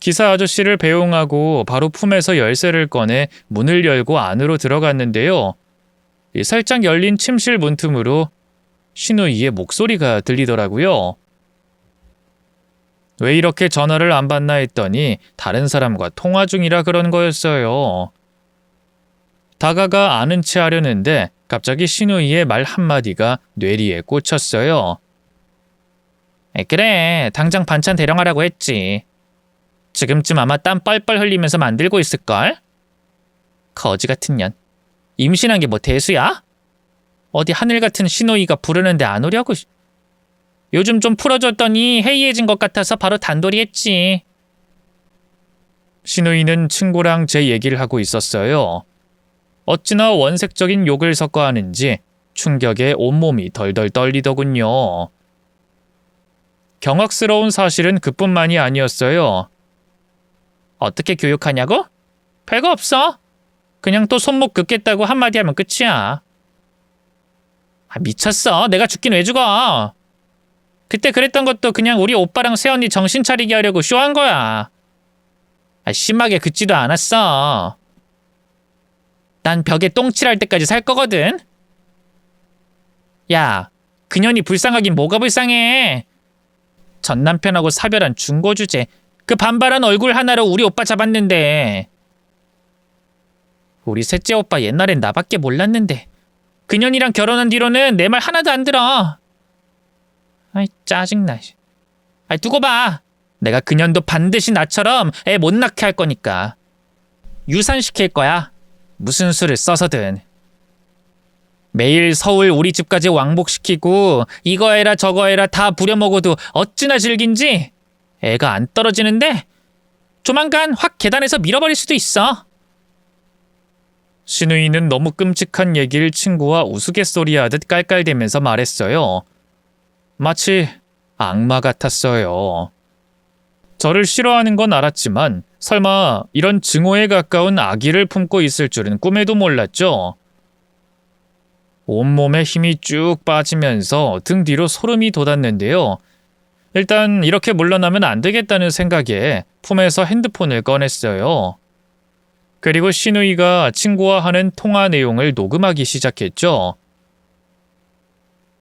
기사 아저씨를 배웅하고 바로 품에서 열쇠를 꺼내 문을 열고 안으로 들어갔는데요. 살짝 열린 침실 문틈으로 신우이의 목소리가 들리더라고요. 왜 이렇게 전화를 안 받나 했더니 다른 사람과 통화 중이라 그런 거였어요. 다가가 아는 체 하려는데 갑자기 신우이의 말 한마디가 뇌리에 꽂혔어요. 그래, 당장 반찬 대령하라고 했지. 지금쯤 아마 땀 뻘뻘 흘리면서 만들고 있을걸? 거지 같은 년. 임신한 게 뭐 대수야? 어디 하늘 같은 신우이가 부르는데 안 오려고. 요즘 좀 풀어줬더니 해이해진 것 같아서 바로 단돌이 했지. 신우이는 친구랑 제 얘기를 하고 있었어요. 어찌나 원색적인 욕을 섞어 하는지 충격에 온몸이 덜덜 떨리더군요. 경악스러운 사실은 그뿐만이 아니었어요. 어떻게 교육하냐고? 별거 없어. 그냥 또 손목 긋겠다고 한마디 하면 끝이야. 미쳤어. 내가 죽긴 왜 죽어. 그때 그랬던 것도 그냥 우리 오빠랑 새언니 정신 차리게 하려고 쇼한 거야. 심하게 긋지도 않았어. 난 벽에 똥칠할 때까지 살 거거든. 야, 그년이 불쌍하긴 뭐가 불쌍해. 전 남편하고 사별한 중고 주제. 그 반발한 얼굴 하나로 우리 오빠 잡았는데. 우리 셋째 오빠 옛날엔 나밖에 몰랐는데 그년이랑 결혼한 뒤로는 내 말 하나도 안 들어. 아이 짜증나. 두고 봐. 내가 그년도 반드시 나처럼 애 못 낳게 할 거니까. 유산시킬 거야. 무슨 수를 써서든. 매일 서울 우리 집까지 왕복시키고 이거 해라 저거 해라 다 부려먹어도 어찌나 즐긴지. 애가 안 떨어지는데 조만간 확 계단에서 밀어버릴 수도 있어. 신우이는 너무 끔찍한 얘기를 친구와 우스갯소리하듯 깔깔대면서 말했어요. 마치 악마 같았어요. 저를 싫어하는 건 알았지만 설마 이런 증오에 가까운 악의를 품고 있을 줄은 꿈에도 몰랐죠. 온몸에 힘이 쭉 빠지면서 등 뒤로 소름이 돋았는데요. 일단 이렇게 물러나면 안 되겠다는 생각에 품에서 핸드폰을 꺼냈어요. 그리고 신우이가 친구와 하는 통화 내용을 녹음하기 시작했죠.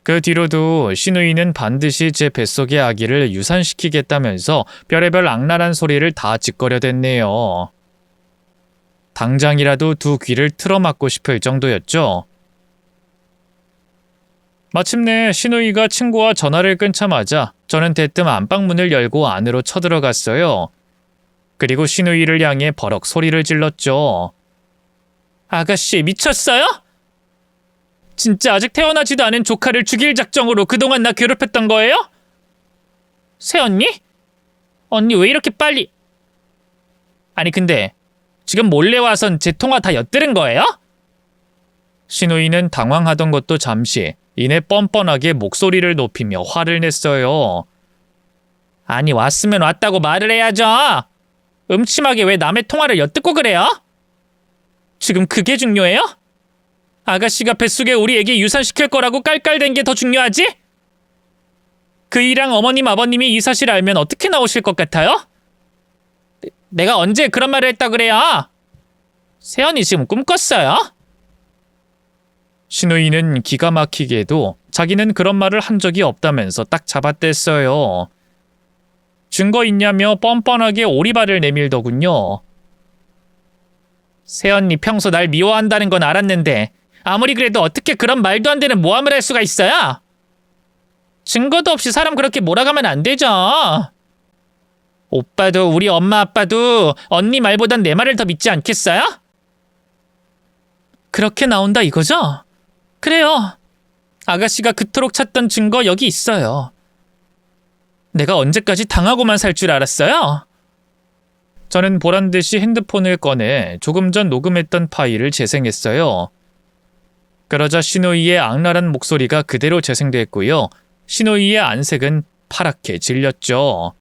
그 뒤로도 신우이는 반드시 제 뱃속의 아기를 유산시키겠다면서 별의별 악랄한 소리를 다 짓거려댔네요. 당장이라도 두 귀를 틀어막고 싶을 정도였죠. 마침내 신우이가 친구와 전화를 끊자마자 저는 대뜸 안방문을 열고 안으로 쳐들어갔어요. 그리고 신우이를 향해 버럭 소리를 질렀죠. 아가씨 미쳤어요? 진짜 아직 태어나지도 않은 조카를 죽일 작정으로 그동안 나 괴롭혔던 거예요? 새언니? 언니 왜 이렇게 빨리... 아니 근데 지금 몰래 와선 제 통화 다 엿들은 거예요? 신우이는 당황하던 것도 잠시 이내 뻔뻔하게 목소리를 높이며 화를 냈어요. 아니 왔으면 왔다고 말을 해야죠. 음침하게 왜 남의 통화를 엿듣고 그래요? 지금 그게 중요해요? 아가씨가 뱃속에 우리 애기 유산시킬 거라고 깔깔댄 게 더 중요하지? 그이랑 어머님 아버님이 이 사실 알면 어떻게 나오실 것 같아요? 내가 언제 그런 말을 했다 그래요? 세연이 지금 꿈꿨어요? 신우이는 기가 막히게도 자기는 그런 말을 한 적이 없다면서 딱 잡아댔어요. 증거 있냐며 뻔뻔하게 오리발을 내밀더군요. 새언니 평소 날 미워한다는 건 알았는데 아무리 그래도 어떻게 그런 말도 안 되는 모함을 할 수가 있어요? 증거도 없이 사람 그렇게 몰아가면 안 되죠. 오빠도 우리 엄마 아빠도 언니 말보단 내 말을 더 믿지 않겠어요? 그렇게 나온다 이거죠? 그래요. 아가씨가 그토록 찾던 증거 여기 있어요. 내가 언제까지 당하고만 살 줄 알았어요? 저는 보란듯이 핸드폰을 꺼내 조금 전 녹음했던 파일을 재생했어요. 그러자 신호이의 악랄한 목소리가 그대로 재생됐고요. 신호이의 안색은 파랗게 질렸죠.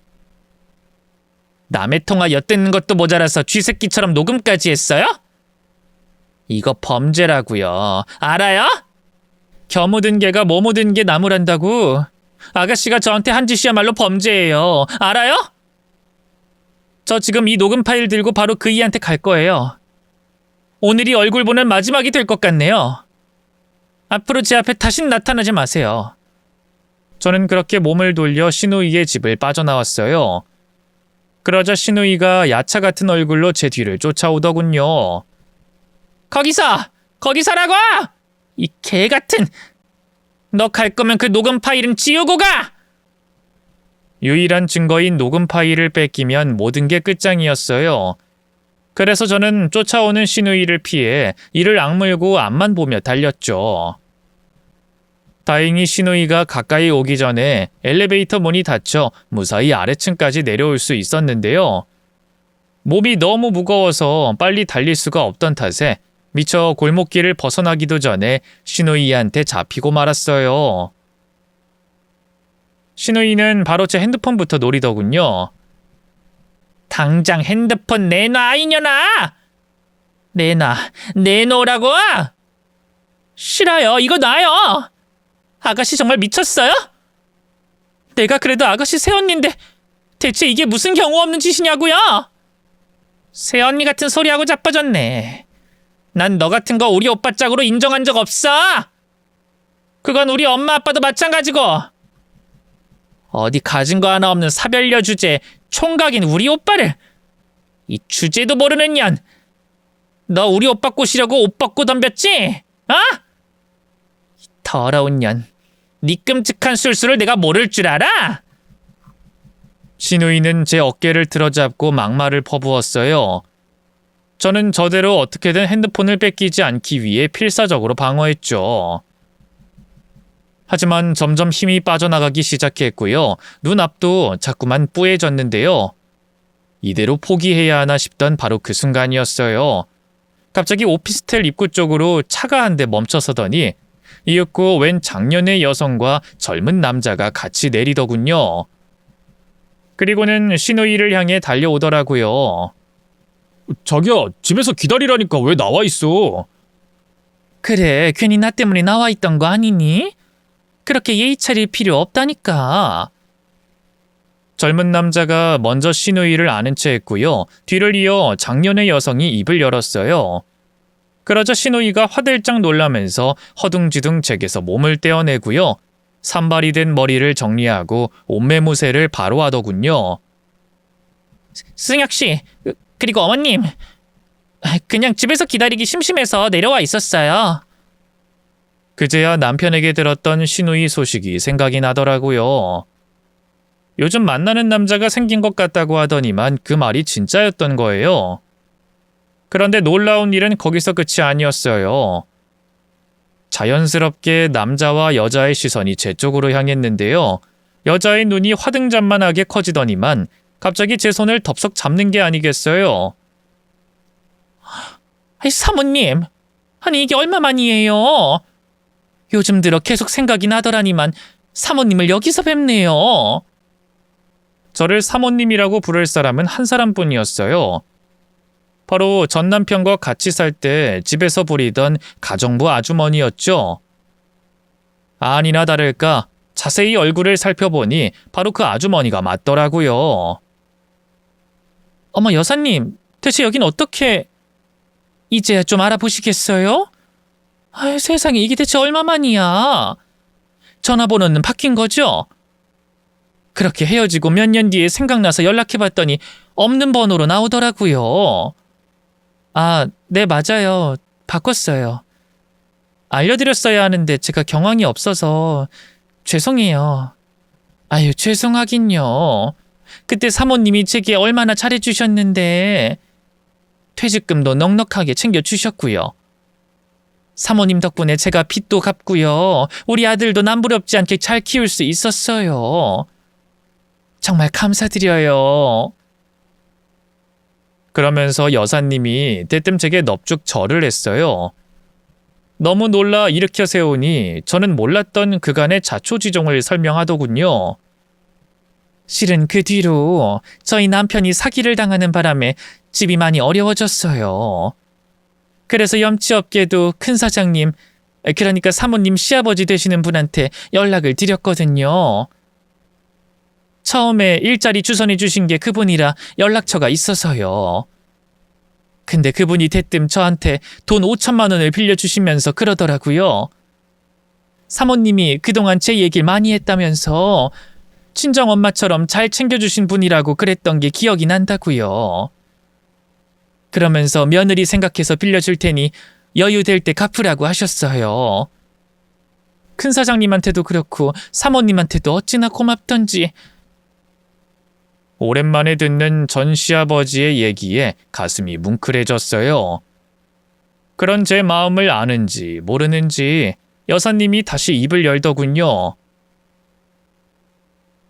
남의 통화 엿듣는 것도 모자라서 쥐새끼처럼 녹음까지 했어요? 이거 범죄라고요. 알아요? 겨 묻은 개가 뭐 묻은 게 나무란다고. 아가씨가 저한테 한 짓이야말로 범죄예요. 알아요? 저 지금 이 녹음 파일 들고 바로 그이한테 갈 거예요. 오늘이 얼굴 보는 마지막이 될 것 같네요. 앞으로 제 앞에 다신 나타나지 마세요. 저는 그렇게 몸을 돌려 신우이의 집을 빠져나왔어요. 그러자 신우이가 야차 같은 얼굴로 제 뒤를 쫓아오더군요. 거기 서라고! 이 개 같은! 너 갈 거면 그 녹음 파일은 지우고 가! 유일한 증거인 녹음 파일을 뺏기면 모든 게 끝장이었어요. 그래서 저는 쫓아오는 신우이를 피해 이를 악물고 앞만 보며 달렸죠. 다행히 신우이가 가까이 오기 전에 엘리베이터 문이 닫혀 무사히 아래층까지 내려올 수 있었는데요. 몸이 너무 무거워서 빨리 달릴 수가 없던 탓에 미처 골목길을 벗어나기도 전에 신우이한테 잡히고 말았어요. 신우이는 바로 제 핸드폰부터 노리더군요. 당장 핸드폰 내놔 이년아! 내놓으라고! 싫어요. 이거 놔요. 아가씨 정말 미쳤어요? 내가 그래도 아가씨 새언니인데 대체 이게 무슨 경우 없는 짓이냐고요? 새언니 같은 소리하고 자빠졌네. 난 너 같은 거 우리 오빠 짝으로 인정한 적 없어. 그건 우리 엄마 아빠도 마찬가지고. 어디 가진 거 하나 없는 사별녀 주제에 총각인 우리 오빠를. 이 주제도 모르는 년. 너 우리 오빠 꼬시려고 옷 벗고 덤볐지? 어? 이 더러운 년. 네 끔찍한 술수를 내가 모를 줄 알아? 신우이는 제 어깨를 들어잡고 막말을 퍼부었어요. 저는 저대로 어떻게든 핸드폰을 뺏기지 않기 위해 필사적으로 방어했죠. 하지만 점점 힘이 빠져나가기 시작했고요. 눈앞도 자꾸만 뿌얘졌는데요. 이대로 포기해야 하나 싶던 바로 그 순간이었어요. 갑자기 오피스텔 입구 쪽으로 차가 한 대 멈춰서더니 이윽고 웬 장년의 여성과 젊은 남자가 같이 내리더군요. 그리고는 신우이를 향해 달려오더라고요. 자기야, 집에서 기다리라니까 왜 나와 있어? 그래, 괜히 나 때문에 나와 있던 거 아니니? 그렇게 예의 차릴 필요 없다니까. 젊은 남자가 먼저 신우이를 아는 채 했고요. 뒤를 이어 장년의 여성이 입을 열었어요. 그러자 신우이가 화들짝 놀라면서 허둥지둥 제게서 몸을 떼어내고요. 산발이 된 머리를 정리하고 옷매무새를 바로 하더군요. 승혁씨, 그리고 어머님, 그냥 집에서 기다리기 심심해서 내려와 있었어요. 그제야 남편에게 들었던 신우이 소식이 생각이 나더라고요. 요즘 만나는 남자가 생긴 것 같다고 하더니만 그 말이 진짜였던 거예요. 그런데 놀라운 일은 거기서 끝이 아니었어요. 자연스럽게 남자와 여자의 시선이 제 쪽으로 향했는데요. 여자의 눈이 화등잔만하게 커지더니만 갑자기 제 손을 덥석 잡는 게 아니겠어요. 사모님, 아니 이게 얼마만이에요? 요즘 들어 계속 생각이 나더라니만 사모님을 여기서 뵙네요. 저를 사모님이라고 부를 사람은 한 사람뿐이었어요. 바로 전 남편과 같이 살 때 집에서 부리던 가정부 아주머니였죠. 아니나 다를까 자세히 얼굴을 살펴보니 바로 그 아주머니가 맞더라고요. 어머 여사님, 대체 여긴 어떻게... 이제야 좀 알아보시겠어요? 아유, 세상에 이게 대체 얼마만이야? 전화번호는 바뀐 거죠? 그렇게 헤어지고 몇 년 뒤에 생각나서 연락해봤더니 없는 번호로 나오더라고요. 아, 네 맞아요. 바꿨어요. 알려드렸어야 하는데 제가 경황이 없어서 죄송해요. 아유, 죄송하긴요. 그때 사모님이 제게 얼마나 잘해주셨는데 퇴직금도 넉넉하게 챙겨주셨고요. 사모님 덕분에 제가 빚도 갚고요. 우리 아들도 남부럽지 않게 잘 키울 수 있었어요. 정말 감사드려요. 그러면서 여사님이 대뜸 제게 넙죽 절을 했어요. 너무 놀라 일으켜 세우니 저는 몰랐던 그간의 자초지종을 설명하더군요. 실은 그 뒤로 저희 남편이 사기를 당하는 바람에 집이 많이 어려워졌어요. 그래서 염치 없게도 큰 사장님, 그러니까 사모님 시아버지 되시는 분한테 연락을 드렸거든요. 처음에 일자리 주선해 주신 게 그분이라 연락처가 있어서요. 근데 그분이 대뜸 저한테 돈 5천만 원을 빌려주시면서 그러더라고요. 사모님이 그동안 제 얘기를 많이 했다면서 친정엄마처럼 잘 챙겨주신 분이라고 그랬던 게 기억이 난다고요. 그러면서 며느리 생각해서 빌려줄 테니 여유될 때 갚으라고 하셨어요. 큰 사장님한테도 그렇고 사모님한테도 어찌나 고맙던지. 오랜만에 듣는 전 시아버지의 얘기에 가슴이 뭉클해졌어요. 그런 제 마음을 아는지 모르는지 여사님이 다시 입을 열더군요.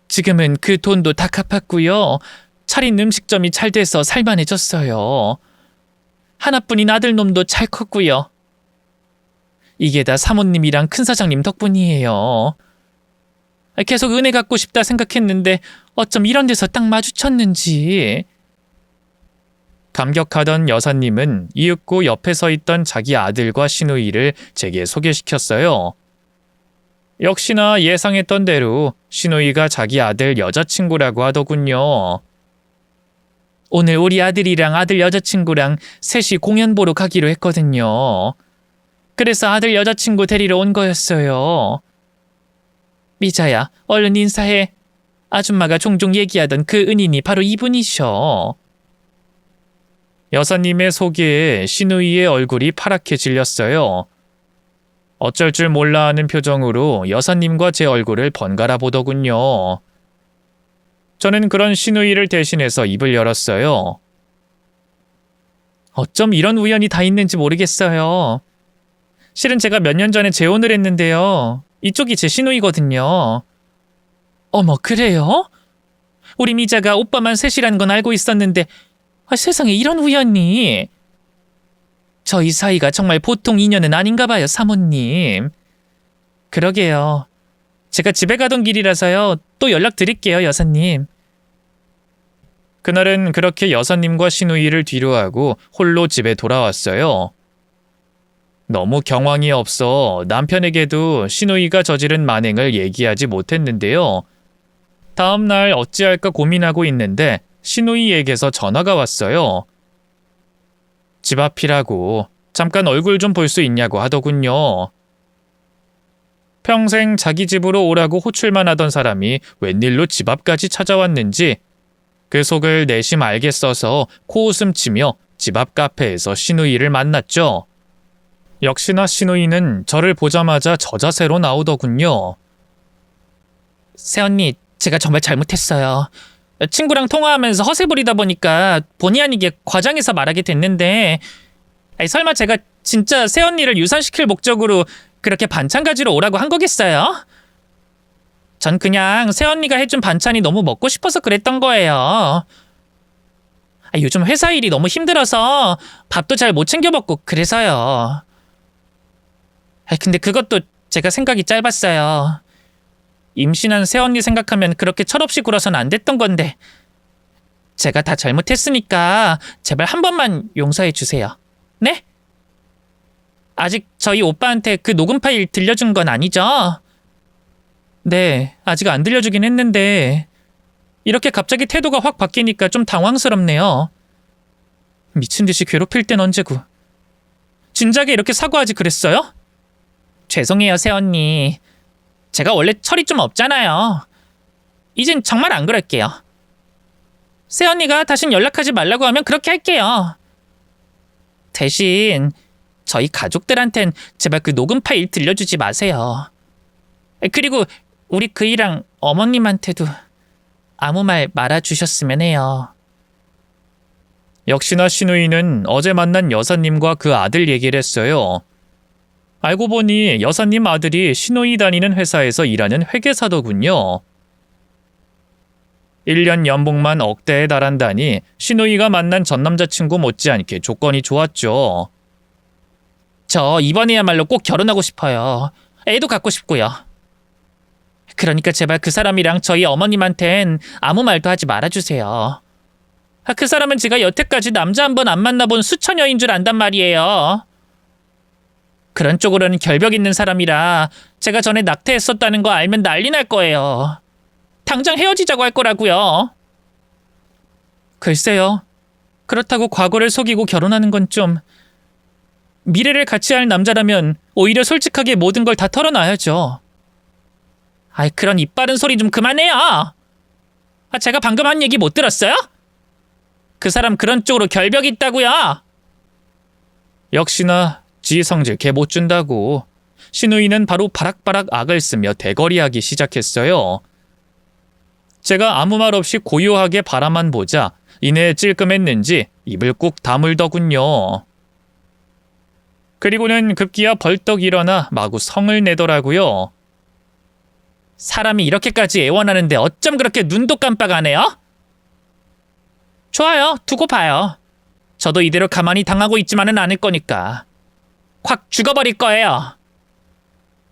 지금은 그 돈도 다 갚았고요. 차린 음식점이 잘 돼서 살만해졌어요. 하나뿐인 아들놈도 잘 컸고요. 이게 다 사모님이랑 큰 사장님 덕분이에요. 계속 은혜 갚고 싶다 생각했는데 어쩜 이런 데서 딱 마주쳤는지. 감격하던 여사님은 이윽고 옆에 서 있던 자기 아들과 시누이를 제게 소개시켰어요. 역시나 예상했던 대로 시누이가 자기 아들 여자친구라고 하더군요. 오늘 우리 아들이랑 아들 여자친구랑 셋이 공연 보러 가기로 했거든요. 그래서 아들 여자친구 데리러 온 거였어요. 미자야, 얼른 인사해. 아줌마가 종종 얘기하던 그 은인이 바로 이분이셔. 여사님의 소개에 시누이의 얼굴이 파랗게 질렸어요. 어쩔 줄 몰라 하는 표정으로 여사님과 제 얼굴을 번갈아 보더군요. 저는 그런 시누이를 대신해서 입을 열었어요. 어쩜 이런 우연이 다 있는지 모르겠어요. 실은 제가 몇 년 전에 재혼을 했는데요. 이쪽이 제 시누이거든요. 어머, 그래요? 우리 미자가 오빠만 셋이라는 건 알고 있었는데 세상에 이런 우연이. 저희 사이가 정말 보통 인연은 아닌가 봐요, 사모님. 그러게요. 제가 집에 가던 길이라서요. 또 연락드릴게요, 여사님. 그날은 그렇게 여사님과 시누이를 뒤로하고 홀로 집에 돌아왔어요. 너무 경황이 없어 남편에게도 시누이가 저지른 만행을 얘기하지 못했는데요. 다음 날 어찌할까 고민하고 있는데 시누이에게서 전화가 왔어요. 집 앞이라고 잠깐 얼굴 좀 볼 수 있냐고 하더군요. 평생 자기 집으로 오라고 호출만 하던 사람이 웬일로 집 앞까지 찾아왔는지 그 속을 내심 알겠어서 코웃음 치며 집 앞 카페에서 시누이를 만났죠. 역시나 시누이는 저를 보자마자 저자세로 나오더군요. 새언니, 제가 정말 잘못했어요. 친구랑 통화하면서 허세 부리다 보니까 본의 아니게 과장해서 말하게 됐는데 설마 제가 진짜 새언니를 유산시킬 목적으로 그렇게 반찬 가지러 오라고 한 거겠어요? 전 그냥 새언니가 해준 반찬이 너무 먹고 싶어서 그랬던 거예요. 요즘 회사 일이 너무 힘들어서 밥도 잘 못 챙겨 먹고 그래서요. 근데 그것도 제가 생각이 짧았어요. 임신한 새언니 생각하면 그렇게 철없이 굴어선 안 됐던 건데 제가 다 잘못했으니까 제발 한 번만 용서해 주세요. 네? 아직 저희 오빠한테 그 녹음 파일 들려준 건 아니죠? 네, 아직 안 들려주긴 했는데 이렇게 갑자기 태도가 확 바뀌니까 좀 당황스럽네요. 미친 듯이 괴롭힐 땐 언제고. 진작에 이렇게 사과하지 그랬어요? 죄송해요, 새언니. 제가 원래 철이 좀 없잖아요. 이젠 정말 안 그럴게요. 새언니가 다신 연락하지 말라고 하면 그렇게 할게요. 대신 저희 가족들한텐 제발 그 녹음 파일 들려주지 마세요. 그리고 우리 그이랑 어머님한테도 아무 말 말아주셨으면 해요. 역시나 시누이는 어제 만난 여사님과 그 아들 얘기를 했어요. 알고 보니 여사님 아들이 시누이 다니는 회사에서 일하는 회계사더군요. 1년 연봉만 억대에 달한다니 신우이가 만난 전 남자친구 못지않게 조건이 좋았죠. 저 이번에야말로 꼭 결혼하고 싶어요. 애도 갖고 싶고요. 그러니까 제발 그 사람이랑 저희 어머님한텐 아무 말도 하지 말아주세요. 그 사람은 제가 여태까지 남자 한 번 안 만나본 수처녀인 줄 안단 말이에요. 그런 쪽으로는 결벽 있는 사람이라 제가 전에 낙태했었다는 거 알면 난리 날 거예요. 당장 헤어지자고 할 거라고요. 글쎄요. 그렇다고 과거를 속이고 결혼하는 건 좀... 미래를 같이 할 남자라면 오히려 솔직하게 모든 걸 다 털어놔야죠. 아이, 그런 입 바른 소리 좀 그만해요. 제가 방금 한 얘기 못 들었어요? 그 사람 그런 쪽으로 결벽이 있다고요. 역시나 지 성질 개 못 준다고. 신우이는 바로 바락바락 악을 쓰며 대거리하기 시작했어요. 제가 아무 말 없이 고요하게 바라만 보자 이내 찔끔했는지 입을 꾹 다물더군요. 그리고는 급기야 벌떡 일어나 마구 성을 내더라고요. 사람이 이렇게까지 애원하는데 어쩜 그렇게 눈도 깜빡 안 해요? 좋아요. 두고 봐요. 저도 이대로 가만히 당하고 있지만은 않을 거니까. 확 죽어버릴 거예요.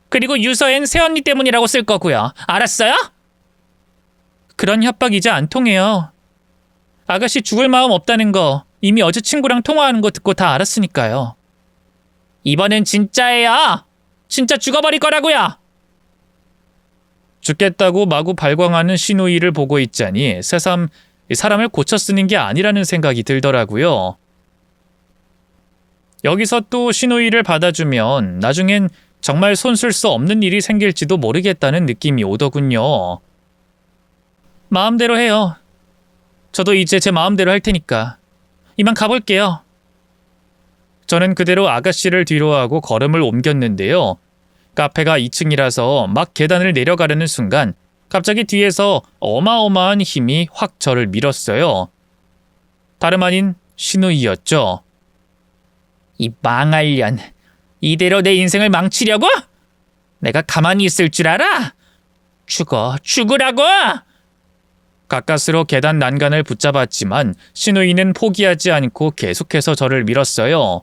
그리고 유서엔 새언니 때문이라고 쓸 거고요. 알았어요? 그런 협박 이제 안 통해요. 아가씨 죽을 마음 없다는 거 이미 어제 친구랑 통화하는 거 듣고 다 알았으니까요. 이번엔 진짜예요. 진짜 죽어버릴 거라고요. 죽겠다고 마구 발광하는 신우이를 보고 있자니 새삼 사람을 고쳐 쓰는 게 아니라는 생각이 들더라고요. 여기서 또 신우이를 받아주면 나중엔 정말 손쓸 수 없는 일이 생길지도 모르겠다는 느낌이 오더군요. 마음대로 해요. 저도 이제 제 마음대로 할 테니까. 이만 가볼게요. 저는 그대로 아가씨를 뒤로하고 걸음을 옮겼는데요. 카페가 2층이라서 막 계단을 내려가려는 순간 갑자기 뒤에서 어마어마한 힘이 확 저를 밀었어요. 다름 아닌 신우이였죠. 이 망할년, 이대로 내 인생을 망치려고? 내가 가만히 있을 줄 알아? 죽으라고! 가까스로 계단 난간을 붙잡았지만 신우이는 포기하지 않고 계속해서 저를 밀었어요.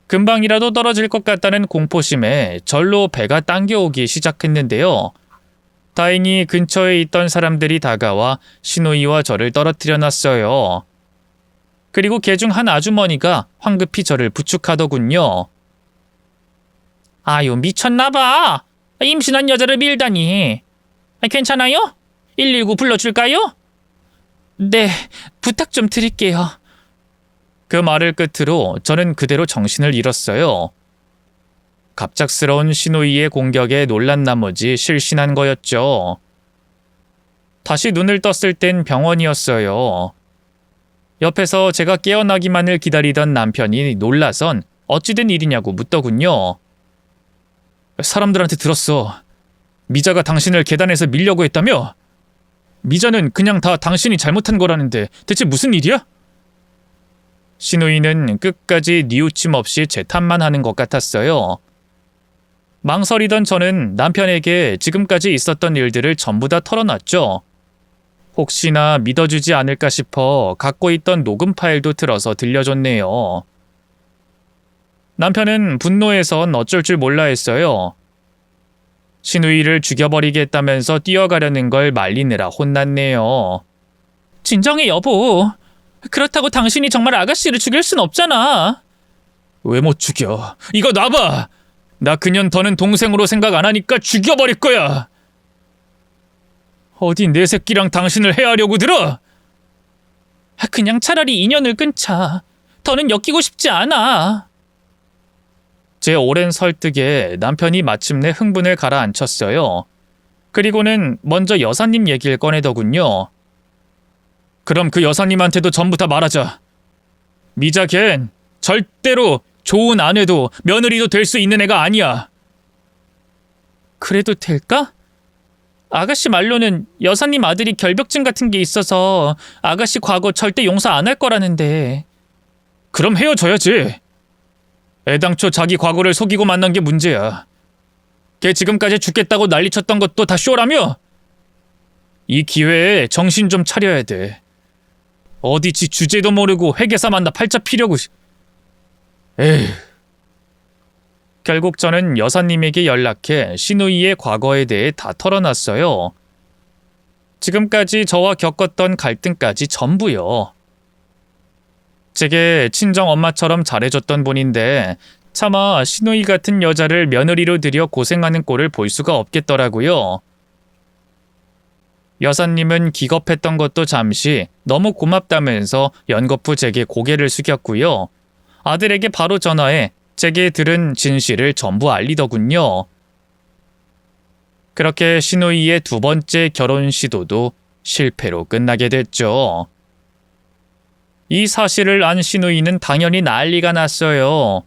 금방이라도 떨어질 것 같다는 공포심에 절로 배가 당겨오기 시작했는데요. 다행히 근처에 있던 사람들이 다가와 신우이와 저를 떨어뜨려 놨어요. 그리고 개 중 한 아주머니가 황급히 저를 부축하더군요. 아유, 미쳤나봐. 임신한 여자를 밀다니. 괜찮아요? 119 불러줄까요? 네, 부탁 좀 드릴게요. 그 말을 끝으로 저는 그대로 정신을 잃었어요. 갑작스러운 신우이의 공격에 놀란 나머지 실신한 거였죠. 다시 눈을 떴을 땐 병원이었어요. 옆에서 제가 깨어나기만을 기다리던 남편이 놀라선 어찌된 일이냐고 묻더군요. 사람들한테 들었어. 미자가 당신을 계단에서 밀려고 했다며? 미자는 그냥 다 당신이 잘못한 거라는데 대체 무슨 일이야? 신우이는 끝까지 뉘우침 없이 제 탓만 하는 것 같았어요. 망설이던 저는 남편에게 지금까지 있었던 일들을 전부 다 털어놨죠. 혹시나 믿어주지 않을까 싶어 갖고 있던 녹음 파일도 틀어서 들려줬네요. 남편은 분노해선 어쩔 줄 몰라 했어요. 신우이를 죽여버리겠다면서 뛰어가려는 걸 말리느라 혼났네요. 진정해, 여보. 그렇다고 당신이 정말 아가씨를 죽일 순 없잖아. 왜 못 죽여? 이거 놔봐. 나 그년 더는 동생으로 생각 안 하니까 죽여버릴 거야. 어디 내 새끼랑 당신을 해하려고 들어? 그냥 차라리 인연을 끊자. 더는 엮이고 싶지 않아. 제 오랜 설득에 남편이 마침내 흥분을 가라앉혔어요. 그리고는 먼저 여사님 얘기를 꺼내더군요. 그럼 그 여사님한테도 전부 다 말하자. 미자 걘 절대로 좋은 아내도 며느리도 될 수 있는 애가 아니야. 그래도 될까? 아가씨 말로는 여사님 아들이 결벽증 같은 게 있어서 아가씨 과거 절대 용서 안 할 거라는데. 그럼 헤어져야지. 애당초 자기 과거를 속이고 만난 게 문제야. 걔 지금까지 죽겠다고 난리쳤던 것도 다 쇼라며? 이 기회에 정신 좀 차려야 돼. 어디 지 주제도 모르고 회계사 만나 팔자 피려고. 에휴. 결국 저는 여사님에게 연락해 시누이의 과거에 대해 다 털어놨어요. 지금까지 저와 겪었던 갈등까지 전부요. 제게 친정 엄마처럼 잘해줬던 분인데 차마 시누이 같은 여자를 며느리로 들여 고생하는 꼴을 볼 수가 없겠더라고요. 여사님은 기겁했던 것도 잠시 너무 고맙다면서 연거푸 제게 고개를 숙였고요. 아들에게 바로 전화해 제게 들은 진실을 전부 알리더군요. 그렇게 시누이의 두 번째 결혼 시도도 실패로 끝나게 됐죠. 이 사실을 안 시누이는 당연히 난리가 났어요.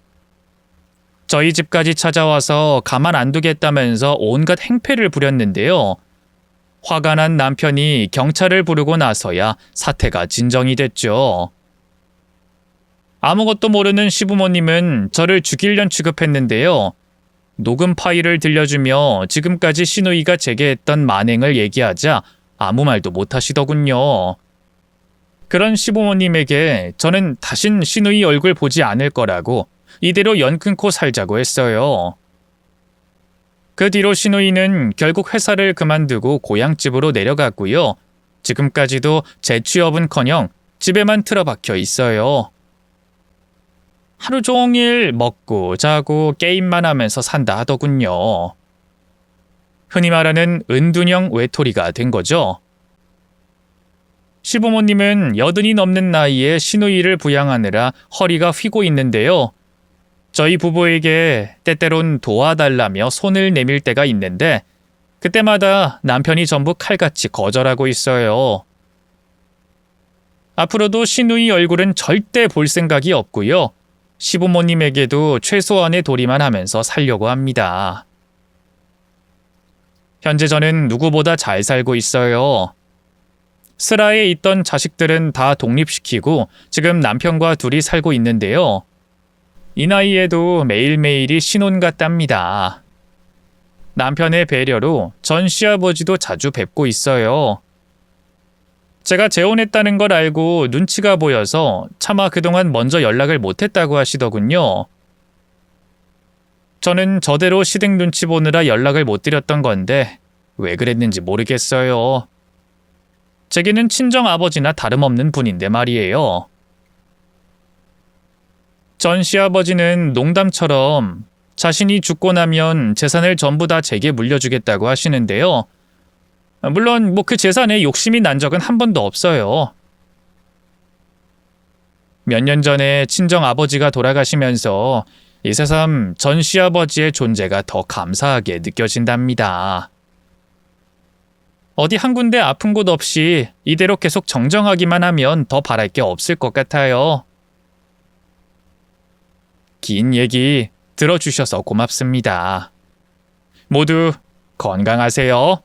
저희 집까지 찾아와서 가만 안 두겠다면서 온갖 행패를 부렸는데요. 화가 난 남편이 경찰을 부르고 나서야 사태가 진정이 됐죠. 아무것도 모르는 시부모님은 저를 죽이려는 취급했는데요. 녹음 파일을 들려주며 지금까지 시누이가 제게 했던 만행을 얘기하자 아무 말도 못 하시더군요. 그런 시부모님에게 저는 다신 시누이 얼굴 보지 않을 거라고 이대로 연 끊고 살자고 했어요. 그 뒤로 시누이는 결국 회사를 그만두고 고향집으로 내려갔고요. 지금까지도 재취업은커녕 집에만 틀어박혀 있어요. 하루 종일 먹고 자고 게임만 하면서 산다 하더군요. 흔히 말하는 은둔형 외톨이가 된 거죠. 시부모님은 80이 넘는 나이에 시누이를 부양하느라 허리가 휘고 있는데요. 저희 부부에게 때때론 도와달라며 손을 내밀 때가 있는데 그때마다 남편이 전부 칼같이 거절하고 있어요. 앞으로도 시누이 얼굴은 절대 볼 생각이 없고요. 시부모님에게도 최소한의 도리만 하면서 살려고 합니다. 현재 저는 누구보다 잘 살고 있어요. 슬하에 있던 자식들은 다 독립시키고 지금 남편과 둘이 살고 있는데요. 이 나이에도 매일매일이 신혼 같답니다. 남편의 배려로 전 시아버지도 자주 뵙고 있어요. 제가 재혼했다는 걸 알고 눈치가 보여서 차마 그동안 먼저 연락을 못했다고 하시더군요. 저는 저대로 시댁 눈치 보느라 연락을 못 드렸던 건데 왜 그랬는지 모르겠어요. 제게는 친정 아버지나 다름없는 분인데 말이에요. 전 시아버지는 농담처럼 자신이 죽고 나면 재산을 전부 다 제게 물려주겠다고 하시는데요. 물론 그 재산에 욕심이 난 적은 한 번도 없어요. 몇 년 전에 친정 아버지가 돌아가시면서 이 새삼 전 시아버지의 존재가 더 감사하게 느껴진답니다. 어디 한 군데 아픈 곳 없이 이대로 계속 정정하기만 하면 더 바랄 게 없을 것 같아요. 긴 얘기 들어주셔서 고맙습니다. 모두 건강하세요.